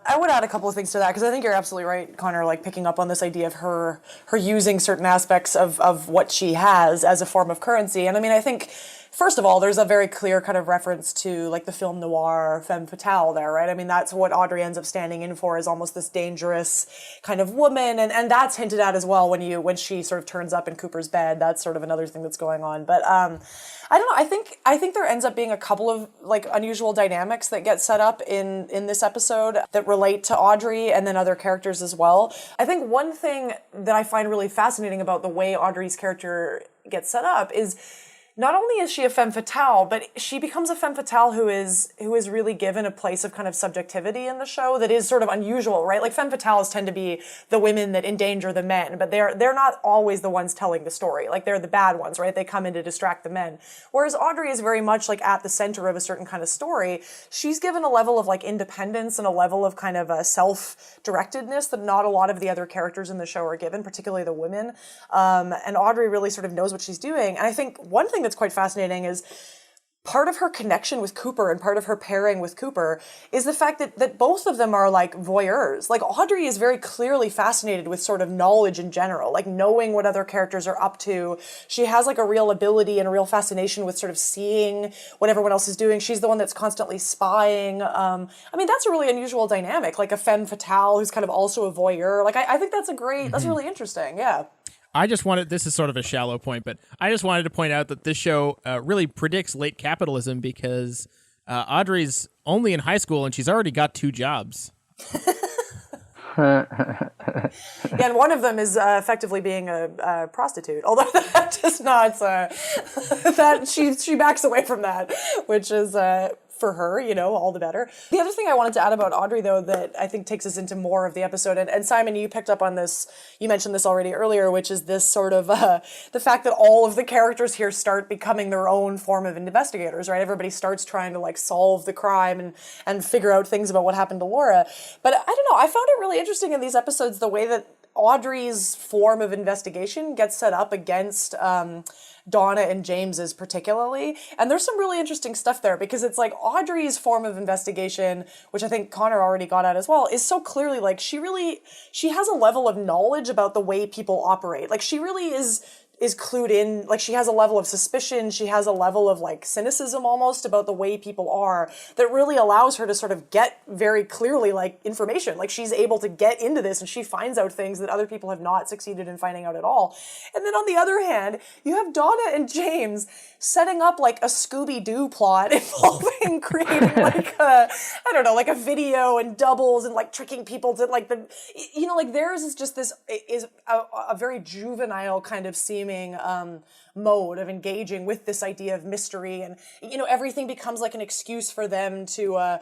I would add a couple of things to that, because I think you're absolutely right, Connor, like picking up on this idea of her using certain aspects of what she has as a form of currency. And I mean, I think first of all, there's a very clear kind of reference to like the film noir femme fatale there, right? I mean, that's what Audrey ends up standing in for, is almost this dangerous kind of woman. And that's hinted at as well when she sort of turns up in Cooper's bed. That's sort of another thing that's going on. But I don't know. I think there ends up being a couple of like unusual dynamics that get set up in this episode that relate to Audrey and then other characters as well. I think one thing that I find really fascinating about the way Audrey's character gets set up is not only is she a femme fatale, but she becomes a femme fatale who is really given a place of kind of subjectivity in the show that is sort of unusual, right? Like femme fatales tend to be the women that endanger the men, but they're not always the ones telling the story. Like they're the bad ones, right? They come in to distract the men. Whereas Audrey is very much like at the center of a certain kind of story. She's given a level of like independence and a level of kind of a self-directedness that not a lot of the other characters in the show are given, particularly the women. And Audrey really sort of knows what she's doing. And I think one thing that's quite fascinating is part of her connection with Cooper and part of her pairing with Cooper is the fact that both of them are like voyeurs. Like Audrey is very clearly fascinated with sort of knowledge in general, like knowing what other characters are up to. She has like a real ability and a real fascination with sort of seeing what everyone else is doing. She's the one that's constantly spying. I mean, that's a really unusual dynamic, like a femme fatale who's kind of also a voyeur. Like I think that's that's really interesting. Yeah. This is sort of a shallow point, but I just wanted to point out that this show really predicts late capitalism because Audrey's only in high school and she's already got 2 jobs. Yeah, and one of them is effectively being a prostitute, although that does not, that she backs away from that, which is for her, all the better. The other thing I wanted to add about Audrey, though, that I think takes us into more of the episode, and Simon, you picked up on this, you mentioned this already earlier, which is this sort of, the fact that all of the characters here start becoming their own form of investigators, right? Everybody starts trying to, like, solve the crime and figure out things about what happened to Laura. But I don't know, I found it really interesting in these episodes, the way that Audrey's form of investigation gets set up against Donna and James's particularly. And there's some really interesting stuff there because it's like Audrey's form of investigation, which I think Connor already got at as well, is so clearly like she has a level of knowledge about the way people operate. Like she really is clued in, like she has a level of suspicion, she has a level of like cynicism almost about the way people are that really allows her to sort of get very clearly like information. Like she's able to get into this and she finds out things that other people have not succeeded in finding out at all. And then on the other hand, you have Donna and James setting up like a Scooby-Doo plot involving creating like like a video and doubles and like tricking people to like like theirs is just this is a very juvenile kind of seeming mode of engaging with this idea of mystery, and everything becomes like an excuse for them to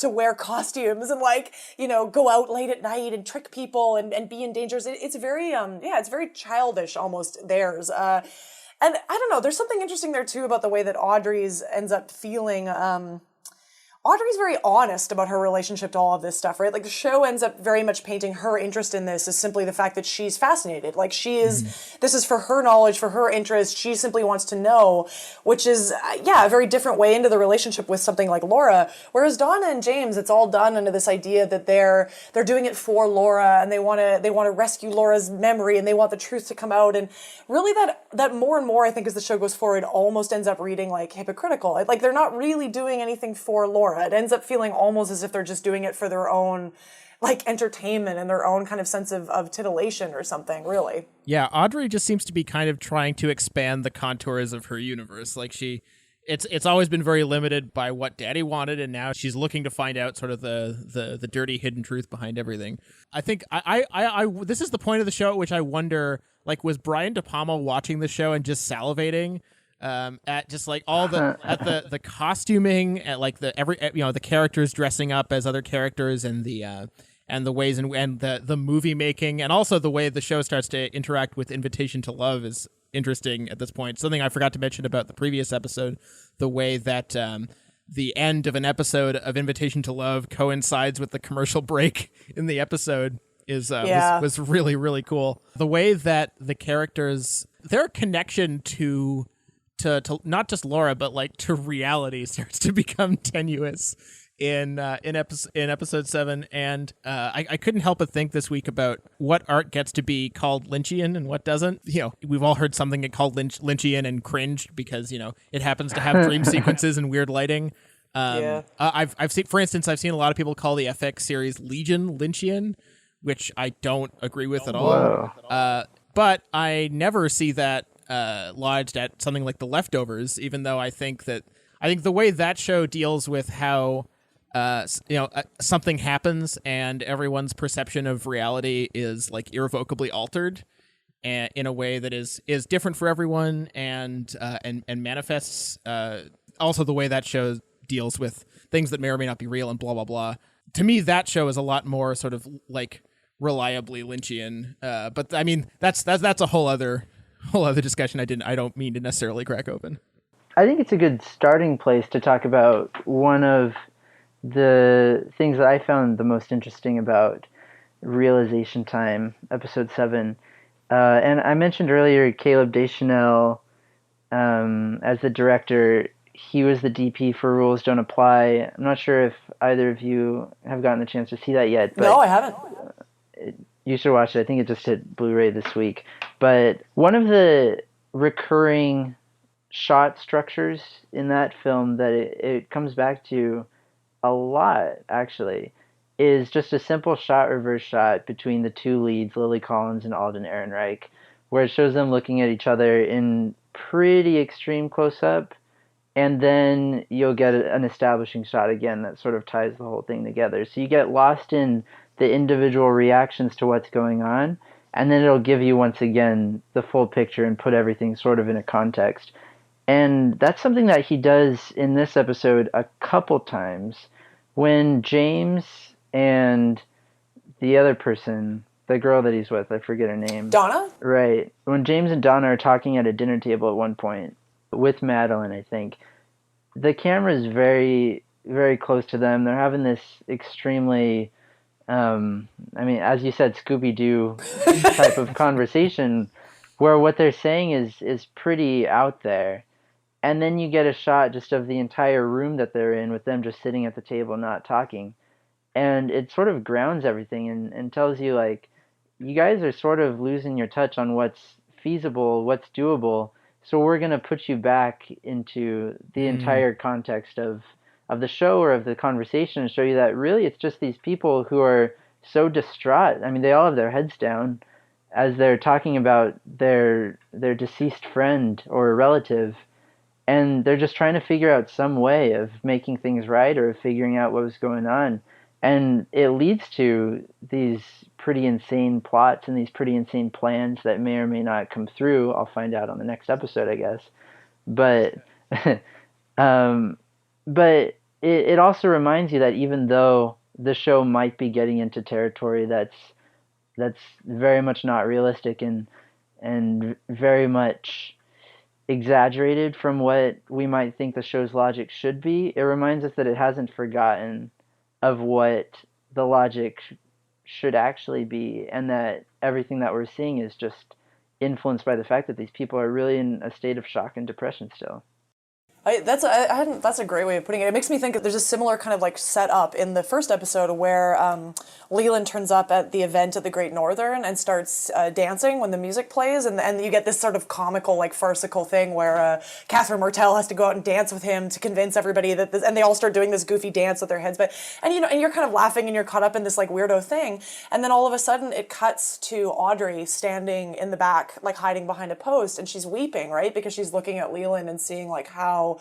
wear costumes and like go out late at night and trick people and be in danger. It's very it's very childish almost theirs. And I don't know, there's something interesting there too about the way that Audrey's ends up feeling. Audrey's very honest about her relationship to all of this stuff, right? Like the show ends up very much painting her interest in this as simply the fact that she's fascinated. Like this is for her knowledge, for her interest. She simply wants to know, which is, a very different way into the relationship with something like Laura. Whereas Donna and James, it's all done under this idea that they're doing it for Laura and they want to rescue Laura's memory and they want the truth to come out. And really that more and more, I think, as the show goes forward, almost ends up reading like hypocritical. Like they're not really doing anything for Laura. It ends up feeling almost as if they're just doing it for their own like entertainment and their own kind of sense of titillation or something, really. Yeah, Audrey just seems to be kind of trying to expand the contours of her universe. Like it's always been very limited by what Daddy wanted, and now she's looking to find out sort of the dirty hidden truth behind everything. I think I this is the point of the show at which I wonder, like, was Brian De Palma watching the show and just salivating at just like all the costuming, at like the characters dressing up as other characters, and the ways and the movie making, and also the way the show starts to interact with Invitation to Love is interesting at this point. Something I forgot to mention about the previous episode, the way that the end of an episode of Invitation to Love coincides with the commercial break in the episode was really, really cool. The way that the characters, their connection to to not just Laura, but like to reality starts to become tenuous in episode 7, and I couldn't help but think this week about what art gets to be called Lynchian and what doesn't. We've all heard something get called Lynchian and cringed because it happens to have dream sequences and weird lighting. I've seen, for instance, I've seen a lot of people call the FX series Legion Lynchian, which I don't agree with at all. But I never see that lodged at something like The Leftovers, even though I think the way that show deals with how something happens and everyone's perception of reality is like irrevocably altered in a way that is different for everyone and manifests also the way that show deals with things that may or may not be real and blah blah blah. To me, that show is a lot more sort of like reliably Lynchian. But I mean, that's a whole other discussion. I don't mean to necessarily crack open. I think it's a good starting place to talk about one of the things that I found the most interesting about Realization Time, episode 7. And I mentioned earlier Caleb Deschanel as the director. He was the DP for Rules Don't Apply. I'm not sure if either of you have gotten the chance to see that yet. But no, I haven't. You should watch it. I think it just hit Blu-ray this week. But one of the recurring shot structures in that film that it comes back to a lot, actually, is just a simple shot reverse shot between the two leads, Lily Collins and Alden Ehrenreich, where it shows them looking at each other in pretty extreme close-up, and then you'll get an establishing shot again that sort of ties the whole thing together. So you get lost in the individual reactions to what's going on, and then it'll give you once again the full picture and put everything sort of in a context. And that's something that he does in this episode a couple times. When James and the other person, the girl that he's with, I forget her name. Donna? Right. When James and Donna are talking at a dinner table at one point, with Madeline, I think, the camera is very, very close to them. They're having this extremely, as you said, Scooby-Doo type of conversation where what they're saying is pretty out there. And then you get a shot just of the entire room that they're in with them just sitting at the table not talking. And it sort of grounds everything and tells you, like, you guys are sort of losing your touch on what's feasible, what's doable. So we're going to put you back into the entire context of the show or of the conversation and show you that really it's just these people who are so distraught. I mean, they all have their heads down as they're talking about their deceased friend or relative. And they're just trying to figure out some way of making things right or figuring out what was going on. And it leads to these pretty insane plots and these pretty insane plans that may or may not come through. I'll find out on the next episode, I guess. But it also reminds you that even though the show might be getting into territory that's very much not realistic and very much exaggerated from what we might think the show's logic should be, it reminds us that it hasn't forgotten of what the logic should actually be, and that everything that we're seeing is just influenced by the fact that these people are really in a state of shock and depression still. That's a great way of putting it. It makes me think that there's a similar kind of like setup in the first episode where Leland turns up at the event at the Great Northern and starts dancing when the music plays, and you get this sort of comical, like farcical thing where Catherine Martell has to go out and dance with him to convince everybody that this, and they all start doing this goofy dance with their heads, and you're kind of laughing and you're caught up in this like weirdo thing, and then all of a sudden it cuts to Audrey standing in the back, like hiding behind a post, and she's weeping, right, because she's looking at Leland and seeing like how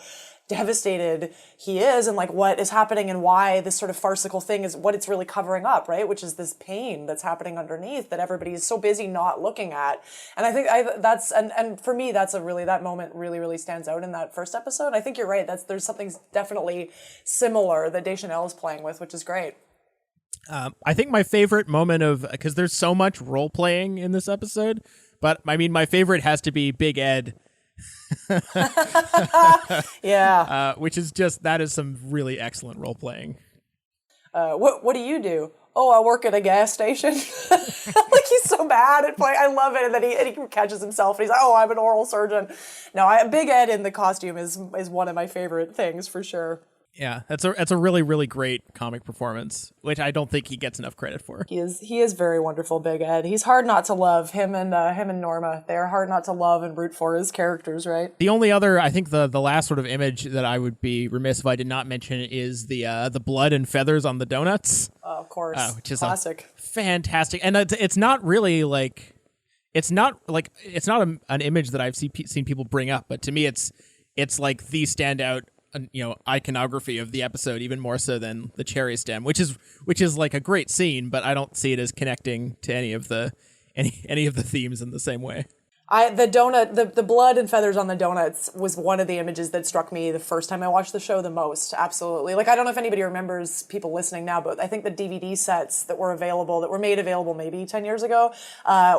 devastated he is and like what is happening and why this sort of farcical thing is what it's really covering up, right? Which is this pain that's happening underneath that everybody is so busy not looking at. And I think that's for me, that moment really, really stands out in that first episode. I think you're right. There's something definitely similar that Deschanel is playing with, which is great. I think my favorite moment because there's so much role playing in this episode, but I mean, my favorite has to be Big Ed. Yeah. Which is that is some really excellent role playing. What do you do? Oh, I work at a gas station. Like, he's so bad at playing. I love it. And then he catches himself and he's like, oh, I'm an oral surgeon. No, Big Ed in the costume is one of my favorite things for sure. Yeah, that's a really, really great comic performance, which I don't think he gets enough credit for. He is very wonderful, Big Ed. He's hard not to love. Him and Norma, they're hard not to love and root for as characters, right? The only other, I think the last sort of image that I would be remiss if I did not mention is the blood and feathers on the donuts. Oh, of course, which is classic, fantastic, and it's not really like it's not an image that I've seen people bring up, but to me it's like the standout iconography of the episode, even more so than the cherry stem, which is like a great scene, but I don't see it as connecting to any of the themes in the same way. The blood and feathers on the donuts was one of the images that struck me the first time I watched the show the most. Absolutely. Like, I don't know if anybody remembers, people listening now, but I think the DVD sets that were made available maybe 10 years ago,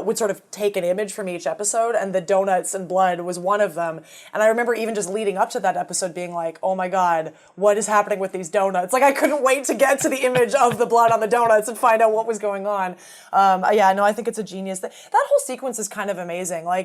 would sort of take an image from each episode, and the donuts and blood was one of them. And I remember even just leading up to that episode being like, oh my God, what is happening with these donuts? Like, I couldn't wait to get to the image of the blood on the donuts and find out what was going on. I think it's a genius. That whole sequence is kind of amazing. Like,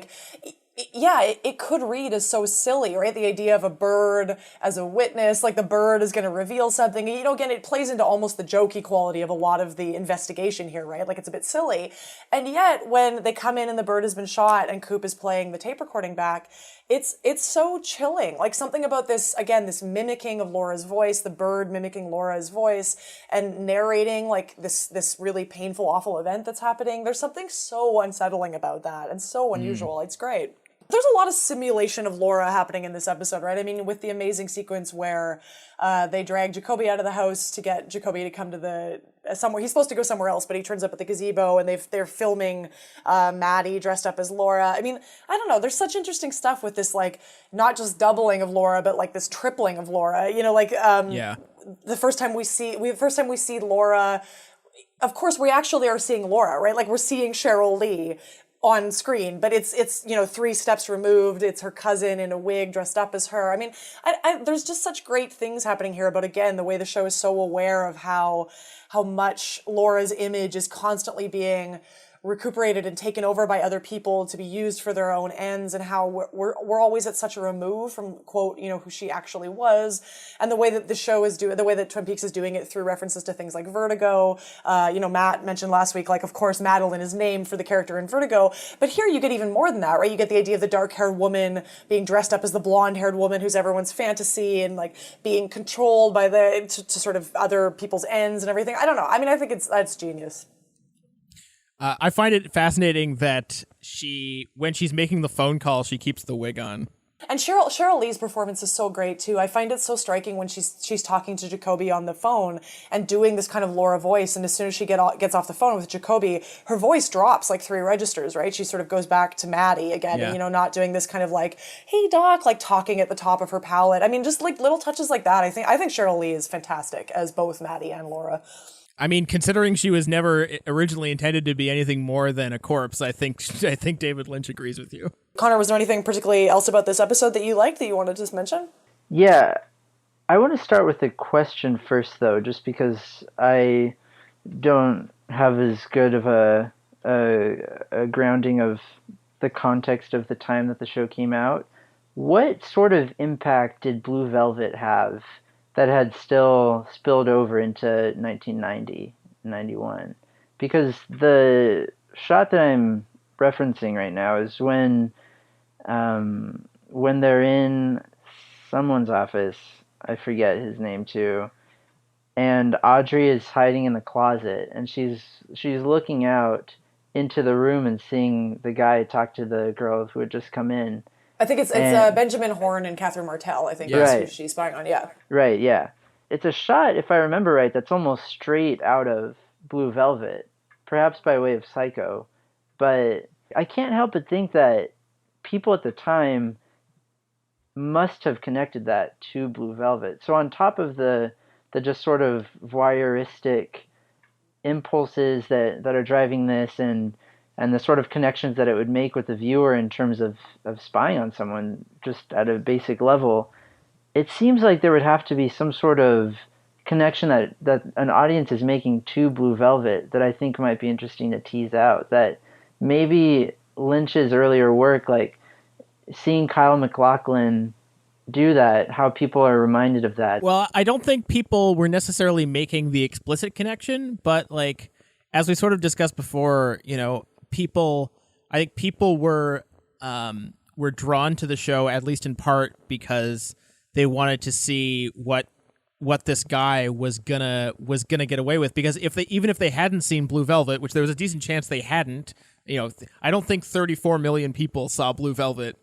it could read as so silly, right? The idea of a bird as a witness, like the bird is going to reveal something. Again, it plays into almost the jokey quality of a lot of the investigation here, right? Like, it's a bit silly. And yet, when they come in and the bird has been shot and Coop is playing the tape recording back, it's so chilling. Like, something about this, again, this mimicking of Laura's voice, the bird mimicking Laura's voice and narrating like this really painful, awful event that's happening. There's something so unsettling about that and so unusual. It's great. There's a lot of simulation of Laura happening in this episode, right? I mean, with the amazing sequence where they drag Jacoby out of the house to get Jacoby to come to somewhere. He's supposed to go somewhere else, but he turns up at the gazebo, and they're filming Maddie dressed up as Laura. I mean, I don't know. There's such interesting stuff with this, like, not just doubling of Laura, but like this tripling of Laura. The first time we see Laura, of course, we actually are seeing Laura, right? Like, we're seeing Cheryl Lee on screen, but it's 3 steps removed. It's her cousin in a wig dressed up as her. I mean, there's just such great things happening here about, again, the way the show is so aware of how much Laura's image is constantly being recuperated and taken over by other people to be used for their own ends, and how we're always at such a remove from, quote, who she actually was, and the way that the show is doing, the way that Twin Peaks is doing it through references to things like Vertigo. Matt mentioned last week, like, of course, Madeline is named for the character in Vertigo, but here you get even more than that, right? You get the idea of the dark-haired woman being dressed up as the blonde-haired woman who's everyone's fantasy, and like being controlled by to sort of other people's ends and everything. I don't know. I mean, I think that's genius. I find it fascinating that when she's making the phone call, she keeps the wig on. And Cheryl Lee's performance is so great too. I find it so striking when she's talking to Jacoby on the phone and doing this kind of Laura voice. And as soon as she gets off the phone with Jacoby, her voice drops like 3 registers, right? She sort of goes back to Maddie again, yeah. And, not doing this kind of like, hey Doc, like talking at the top of her palate. I mean, just like little touches like that. I think Cheryl Lee is fantastic as both Maddie and Laura. I mean, considering she was never originally intended to be anything more than a corpse, I think David Lynch agrees with you. Connor, was there anything particularly else about this episode that you liked that you wanted to just mention? Yeah, I want to start with a question first, though, just because I don't have as good of a grounding of the context of the time that the show came out. What sort of impact did Blue Velvet have that had still spilled over into 1990, 91? Because the shot that I'm referencing right now is when they're in someone's office, I forget his name too, and Audrey is hiding in the closet, and she's looking out into the room and seeing the guy talk to the girl who had just come in. I think it's Benjamin Horne and Catherine Martell, I think that's who she's spying on, yeah. Right, yeah. It's a shot, if I remember right, that's almost straight out of Blue Velvet, perhaps by way of Psycho. But I can't help but think that people at the time must have connected that to Blue Velvet. So on top of the just sort of voyeuristic impulses that are driving this, and the sort of connections that it would make with the viewer in terms of spying on someone just at a basic level, it seems like there would have to be some sort of connection that an audience is making to Blue Velvet that I think might be interesting to tease out. That maybe Lynch's earlier work, like seeing Kyle MacLachlan do that, how people are reminded of that. Well, I don't think people were necessarily making the explicit connection, but like as we sort of discussed before, I think people were drawn to the show at least in part because they wanted to see what this guy was gonna get away with. Because even if they hadn't seen Blue Velvet, which there was a decent chance they hadn't, I don't think 34 million people saw Blue Velvet.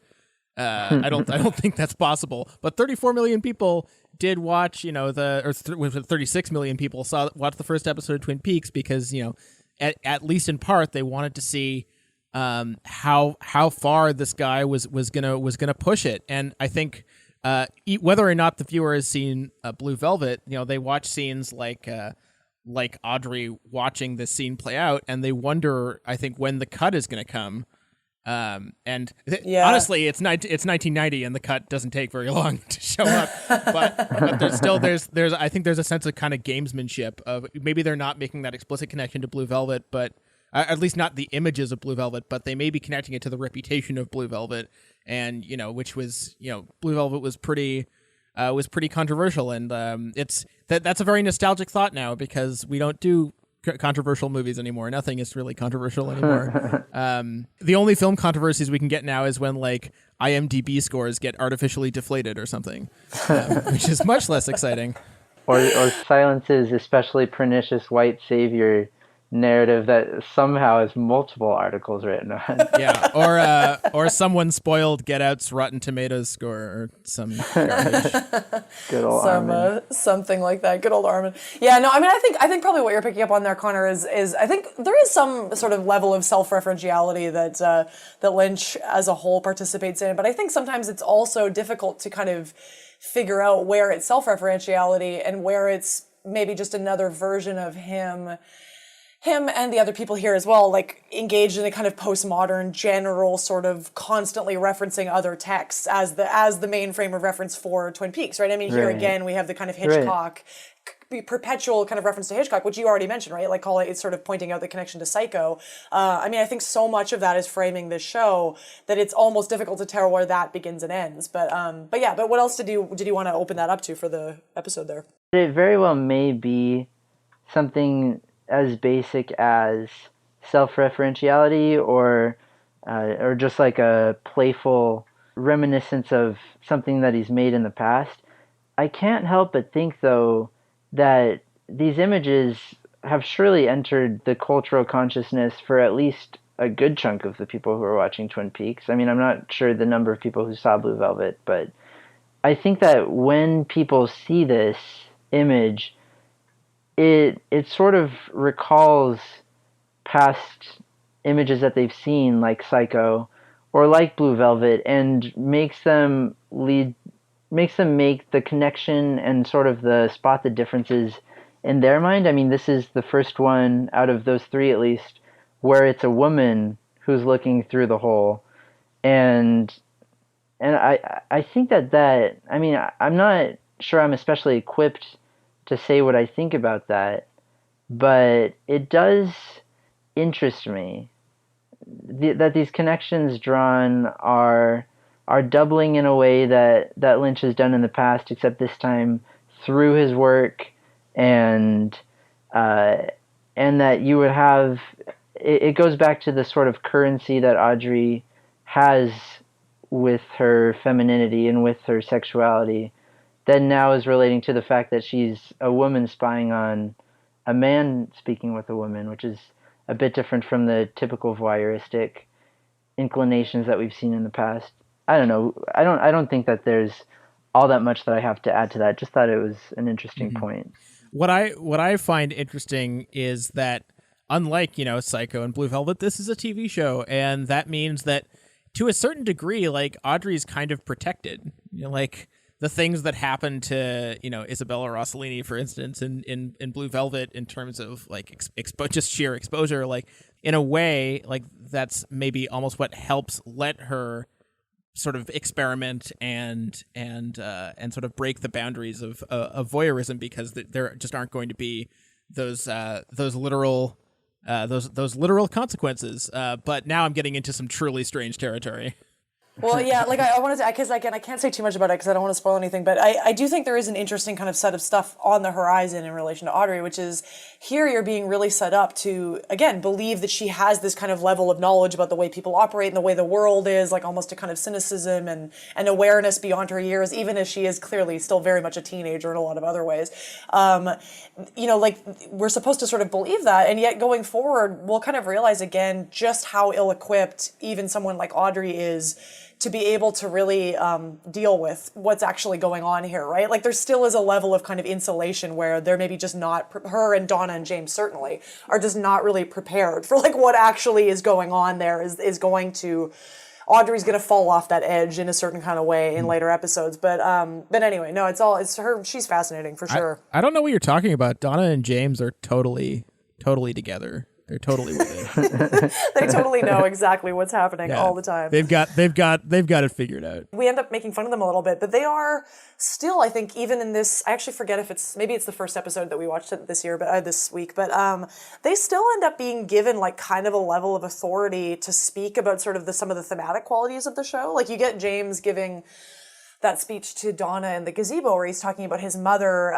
I don't think that's possible. But 34 million people did watch, 36 million people watched the first episode of Twin Peaks because, at least in part they wanted to see how far this guy was gonna push it. And I think whether or not the viewer has seen Blue Velvet, they watch scenes like Audrey watching this scene play out, and they wonder, I think, when the cut is going to come. Honestly, it's 1990, and the cut doesn't take very long to show up. But there's I think there's a sense of kind of gamesmanship of maybe they're not making that explicit connection to Blue Velvet, but at least not the images of Blue Velvet, but they may be connecting it to the reputation of Blue Velvet, and which was Blue Velvet was pretty controversial, and that's a very nostalgic thought now because we don't do controversial movies anymore. Nothing is really controversial anymore. The only film controversies we can get now is when like IMDb scores get artificially deflated or something, which is much less exciting. Or Silence's especially pernicious white savior narrative that somehow has multiple articles written on. Yeah, or someone spoiled Get Out's Rotten Tomatoes score or some garbage. Good old Armin. Something like that. Good old Armin. Yeah, no, I mean, I think probably what you're picking up on there, Connor, is I think there is some sort of level of self-referentiality that Lynch as a whole participates in, but I think sometimes it's also difficult to kind of figure out where it's self-referentiality and where it's maybe just another version of him and the other people here as well, like engaged in a kind of postmodern general sort of constantly referencing other texts as the main frame of reference for Twin Peaks, right? I mean, here again, we have the kind of Hitchcock, perpetual kind of reference to Hitchcock, which you already mentioned, right? Like it's sort of pointing out the connection to Psycho. I mean, I think so much of that is framing this show that it's almost difficult to tell where that begins and ends. But what else did you want to open that up to for the episode there? It very well may be something as basic as self-referentiality or just like a playful reminiscence of something that he's made in the past. I can't help but think, though, that these images have surely entered the cultural consciousness for at least a good chunk of the people who are watching Twin Peaks. I mean, I'm not sure the number of people who saw Blue Velvet, but I think that when people see this image, it sort of recalls past images that they've seen, like Psycho or like Blue Velvet, and makes them make the connection and sort of spot the differences in their mind. I mean, this is the first one out of those three, at least, where it's a woman who's looking through the hole, and I think that I mean, I'm not sure I'm especially equipped to say what I think about that, but it does interest me that these connections drawn are doubling in a way that Lynch has done in the past, except this time through his work, and that you would have it goes back to the sort of currency that Audrey has with her femininity and with her sexuality, that now is relating to the fact that she's a woman spying on a man speaking with a woman, which is a bit different from the typical voyeuristic inclinations that we've seen in the past. I don't know. I don't think that there's all that much that I have to add to that. Just thought it was an interesting point. What I find interesting is that unlike, Psycho and Blue Velvet, this is a TV show, and that means that to a certain degree, like, Audrey's kind of protected. Like the things that happen to, Isabella Rossellini, for instance, in Blue Velvet, in terms of like just sheer exposure, like in a way, like that's maybe almost what helps let her sort of experiment and sort of break the boundaries of voyeurism, because there just aren't going to be those literal consequences. But now I'm getting into some truly strange territory. Well, yeah, like I wanted to, because again, I can't say too much about it because I don't want to spoil anything, but I do think there is an interesting kind of set of stuff on the horizon in relation to Audrey, which is here you're being really set up to, again, believe that she has this kind of level of knowledge about the way people operate and the way the world is, like almost a kind of cynicism and awareness beyond her years, even as she is clearly still very much a teenager in a lot of other ways. Like we're supposed to sort of believe that, and yet going forward, we'll kind of realize again just how ill-equipped even someone like Audrey is to be able to really deal with what's actually going on here, right? Like there still is a level of kind of insulation where they're maybe just not, her and Donna and James certainly, are just not really prepared for like what actually is going on there is going to, Audrey's going to fall off that edge in a certain kind of way in later episodes. But anyway, no, it's her, she's fascinating for sure. I don't know what you're talking about. Donna and James are totally together. They're totally with it. They totally know exactly what's happening all the time. They've got it figured out. We end up making fun of them a little bit, but they are still, I think, even in this, I actually forget if maybe it's the first episode that we watched this week, but they still end up being given like kind of a level of authority to speak about sort of some of the thematic qualities of the show. Like you get James giving that speech to Donna in the gazebo where he's talking about his mother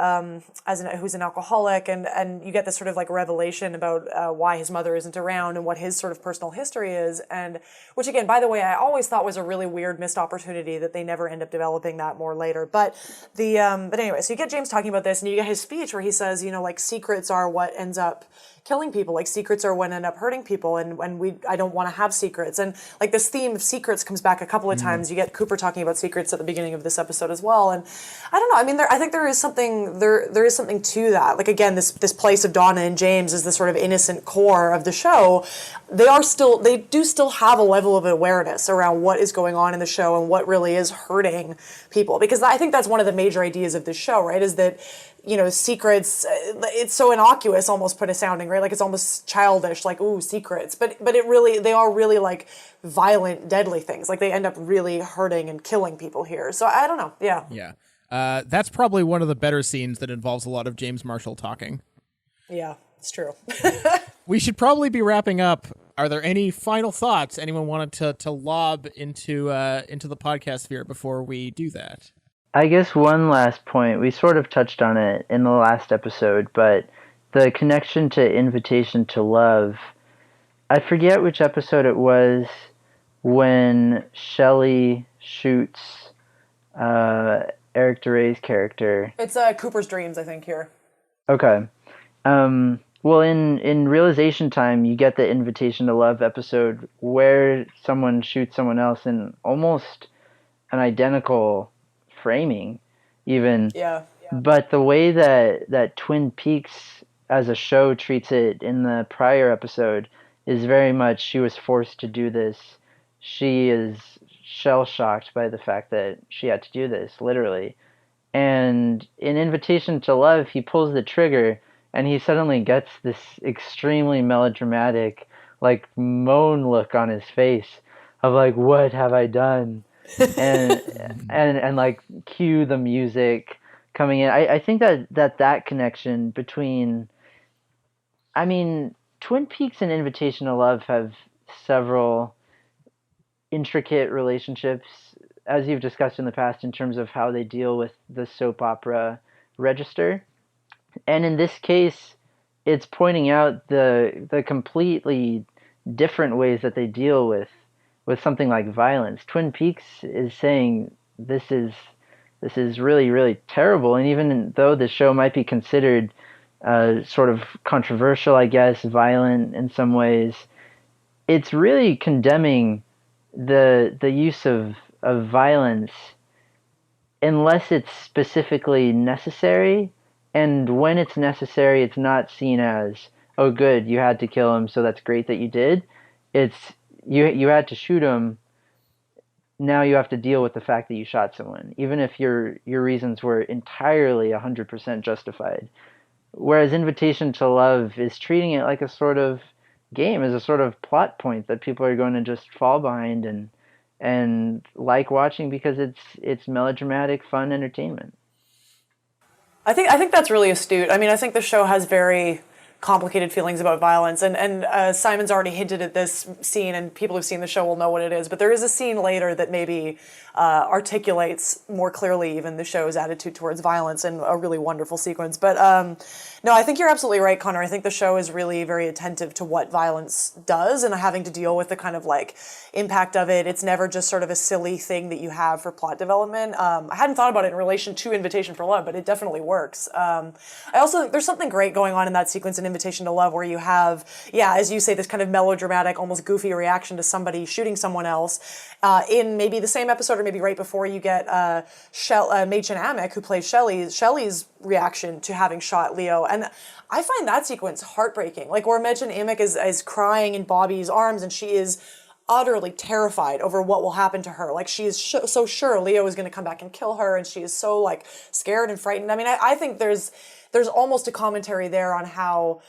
who's an alcoholic, and you get this sort of like revelation about why his mother isn't around and what his sort of personal history is, and which again, by the way, I always thought was a really weird missed opportunity that they never end up developing that more later. But but anyway, so you get James talking about this, and you get his speech where he says, like secrets are what ends up killing people, like secrets are what end up hurting people, and I don't want to have secrets. And like this theme of secrets comes back a couple of times. You get Cooper talking about secrets at the beginning of this episode as well. And I don't know, I mean, I think there is something to that. Like again, this place of Donna and James is the sort of innocent core of the show. They do still have a level of awareness around what is going on in the show and what really is hurting people. Because I think that's one of the major ideas of this show, right? Is that secrets, it's so innocuous almost put a sounding, right? Like it's almost childish, like, ooh, secrets. But they are really like violent, deadly things. Like they end up really hurting and killing people here. So I don't know. Yeah. Yeah. That's probably one of the better scenes that involves a lot of James Marshall talking. Yeah, it's true. We should probably be wrapping up. Are there any final thoughts anyone wanted to lob into the podcast sphere before we do that? I guess one last point, we sort of touched on it in the last episode, but the connection to Invitation to Love, I forget which episode it was when Shelley shoots Eric DeRay's character. It's Cooper's Dreams, I think, here. Okay. Well, in Realization Time, you get the Invitation to Love episode where someone shoots someone else in almost an identical framing even. Yeah. But the way that Twin Peaks as a show treats it in the prior episode is very much she was forced to do this. She is shell-shocked by the fact that she had to do this, literally. And in Invitation to Love, he pulls the trigger and he suddenly gets this extremely melodramatic, like, moan look on his face of like, what have I done? and like cue the music coming in. I think that connection between, I mean, Twin Peaks and Invitation to Love have several intricate relationships, as you've discussed in the past, in terms of how they deal with the soap opera register. And in this case, it's pointing out the completely different ways that they deal with something like violence. Twin Peaks is saying this is really, really terrible. And even though the show might be considered sort of controversial, I guess, violent in some ways, it's really condemning the use of violence unless it's specifically necessary. And when it's necessary, it's not seen as, oh, good, you had to kill him, so that's great that you did. It's you had to shoot him. Now you have to deal with the fact that you shot someone, even if your reasons were entirely 100% justified. Whereas Invitation to Love is treating it like a sort of game, as a sort of plot point that people are going to just fall behind and like watching because it's melodramatic, fun entertainment. I think that's really astute. I mean, I think the show has very complicated feelings about violence, and Simon's already hinted at this scene, and people who've seen the show will know what it is, but there is a scene later that maybe articulates more clearly even the show's attitude towards violence in a really wonderful sequence. But no, I think you're absolutely right, Connor. I think the show is really very attentive to what violence does and having to deal with the kind of like impact of it. It's never just sort of a silly thing that you have for plot development. I hadn't thought about it in relation to Invitation for Love, but it definitely works. I also think there's something great going on in that sequence in Invitation to Love where you have, as you say, this kind of melodramatic, almost goofy reaction to somebody shooting someone else. In maybe the same episode or maybe right before, you get Machen Amick, who plays Shelley's reaction to having shot Leo. And I find that sequence heartbreaking. Like where Machen Amick is crying in Bobby's arms and she is utterly terrified over what will happen to her. Like she is so sure Leo is going to come back and kill her, and she is so like scared and frightened. I mean, I think there's almost a commentary there on how,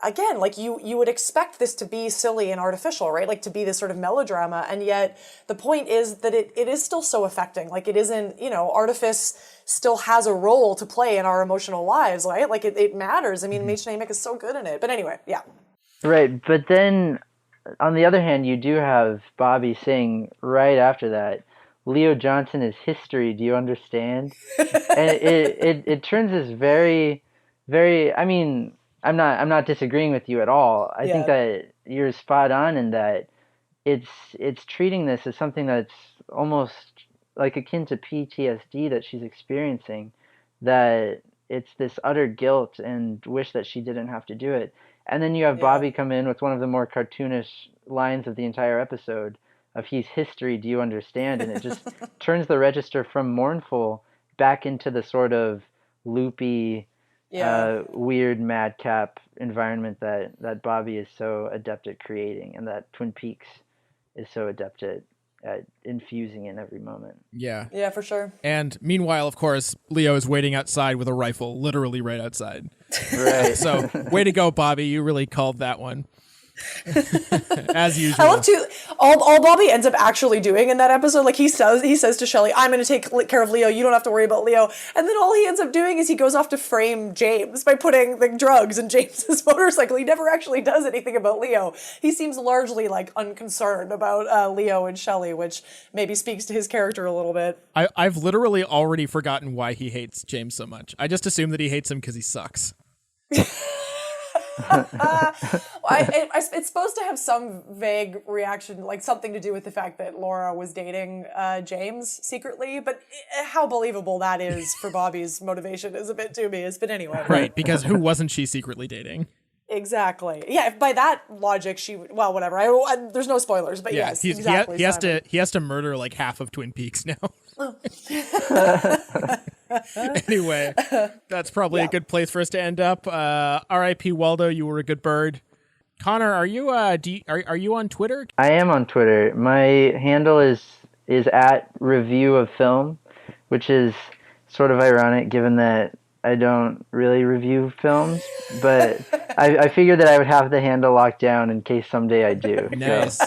again, like you would expect this to be silly and artificial, right? Like to be this sort of melodrama. And yet the point is that it is still so affecting. Like it isn't, artifice still has a role to play in our emotional lives, right? Like it matters. I mean, Machen Amick is so good in it. But anyway, yeah. Right. But then on the other hand, you do have Bobby saying right after that, Leo Johnson is history. Do you understand? And it turns this very, very, I mean, I'm not disagreeing with you at all. I think that you're spot on in that it's treating this as something that's almost like akin to PTSD that she's experiencing, that it's this utter guilt and wish that she didn't have to do it. And then you have Bobby come in with one of the more cartoonish lines of the entire episode of he's history, do you understand? And it just turns the register from mournful back into the sort of loopy, weird madcap environment that Bobby is so adept at creating and that Twin Peaks is so adept at infusing in every moment. Yeah. Yeah, for sure. And meanwhile, of course, Leo is waiting outside with a rifle, literally right outside. Right. So, way to go, Bobby. You really called that one. As usual. I love to all Bobby ends up actually doing in that episode, like he says to Shelley, I'm going to take care of Leo, you don't have to worry about Leo, and then all he ends up doing is he goes off to frame James by putting the drugs in James's motorcycle. He never actually does anything about Leo. He seems largely like unconcerned about Leo and Shelley, which maybe speaks to his character a little bit. I've literally already forgotten why he hates James so much. I just assume that he hates him because he sucks. It's supposed to have some vague reaction, like something to do with the fact that Laura was dating James secretly, but how believable that is for Bobby's motivation is a bit dubious. But anyway, right? Because who wasn't she secretly dating? Exactly. Yeah. If by that logic, well, whatever. There's no spoilers, but yes, exactly. He has to murder like half of Twin Peaks now. Anyway, that's probably a good place for us to end up. R.I.P. Waldo, you were a good bird. Connor, are you are you on Twitter? I am on Twitter. My handle is at review of film, which is sort of ironic given that I don't really review films, but I figured that I would have the handle locked down in case someday I do. Nice. So.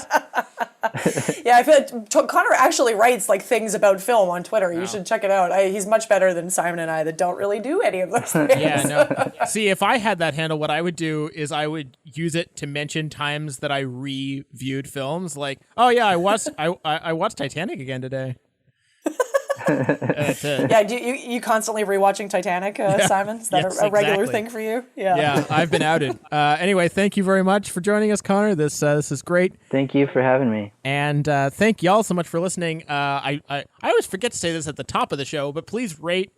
Yeah, I feel like Connor actually writes like things about film on Twitter. You should check it out. He's much better than Simon and I that don't really do any of those things. Yeah, no. See, if I had that handle, what I would do is I would use it to mention times that I reviewed films. Like, oh yeah, I watched Titanic again today. That's it. Yeah, you constantly rewatching Titanic, Simon? Is that a regular thing for you? Yeah, I've been outed. Anyway, thank you very much for joining us, Connor. This is great. Thank you for having me. And thank y'all so much for listening. I always forget to say this at the top of the show, but please rate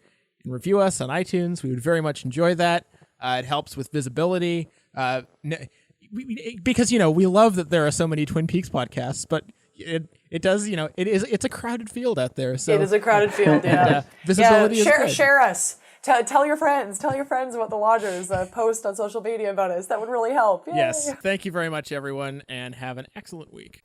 and review us on iTunes. We would very much enjoy that. It helps with visibility. Because, we love that there are so many Twin Peaks podcasts, but it does, it's a crowded field out there. So it is a crowded field, yeah. And, visibility is good. Share us. Tell your friends. Tell your friends about the Lodgers. Post on social media about us. That would really help. Yay. Yes. Thank you very much, everyone, and have an excellent week.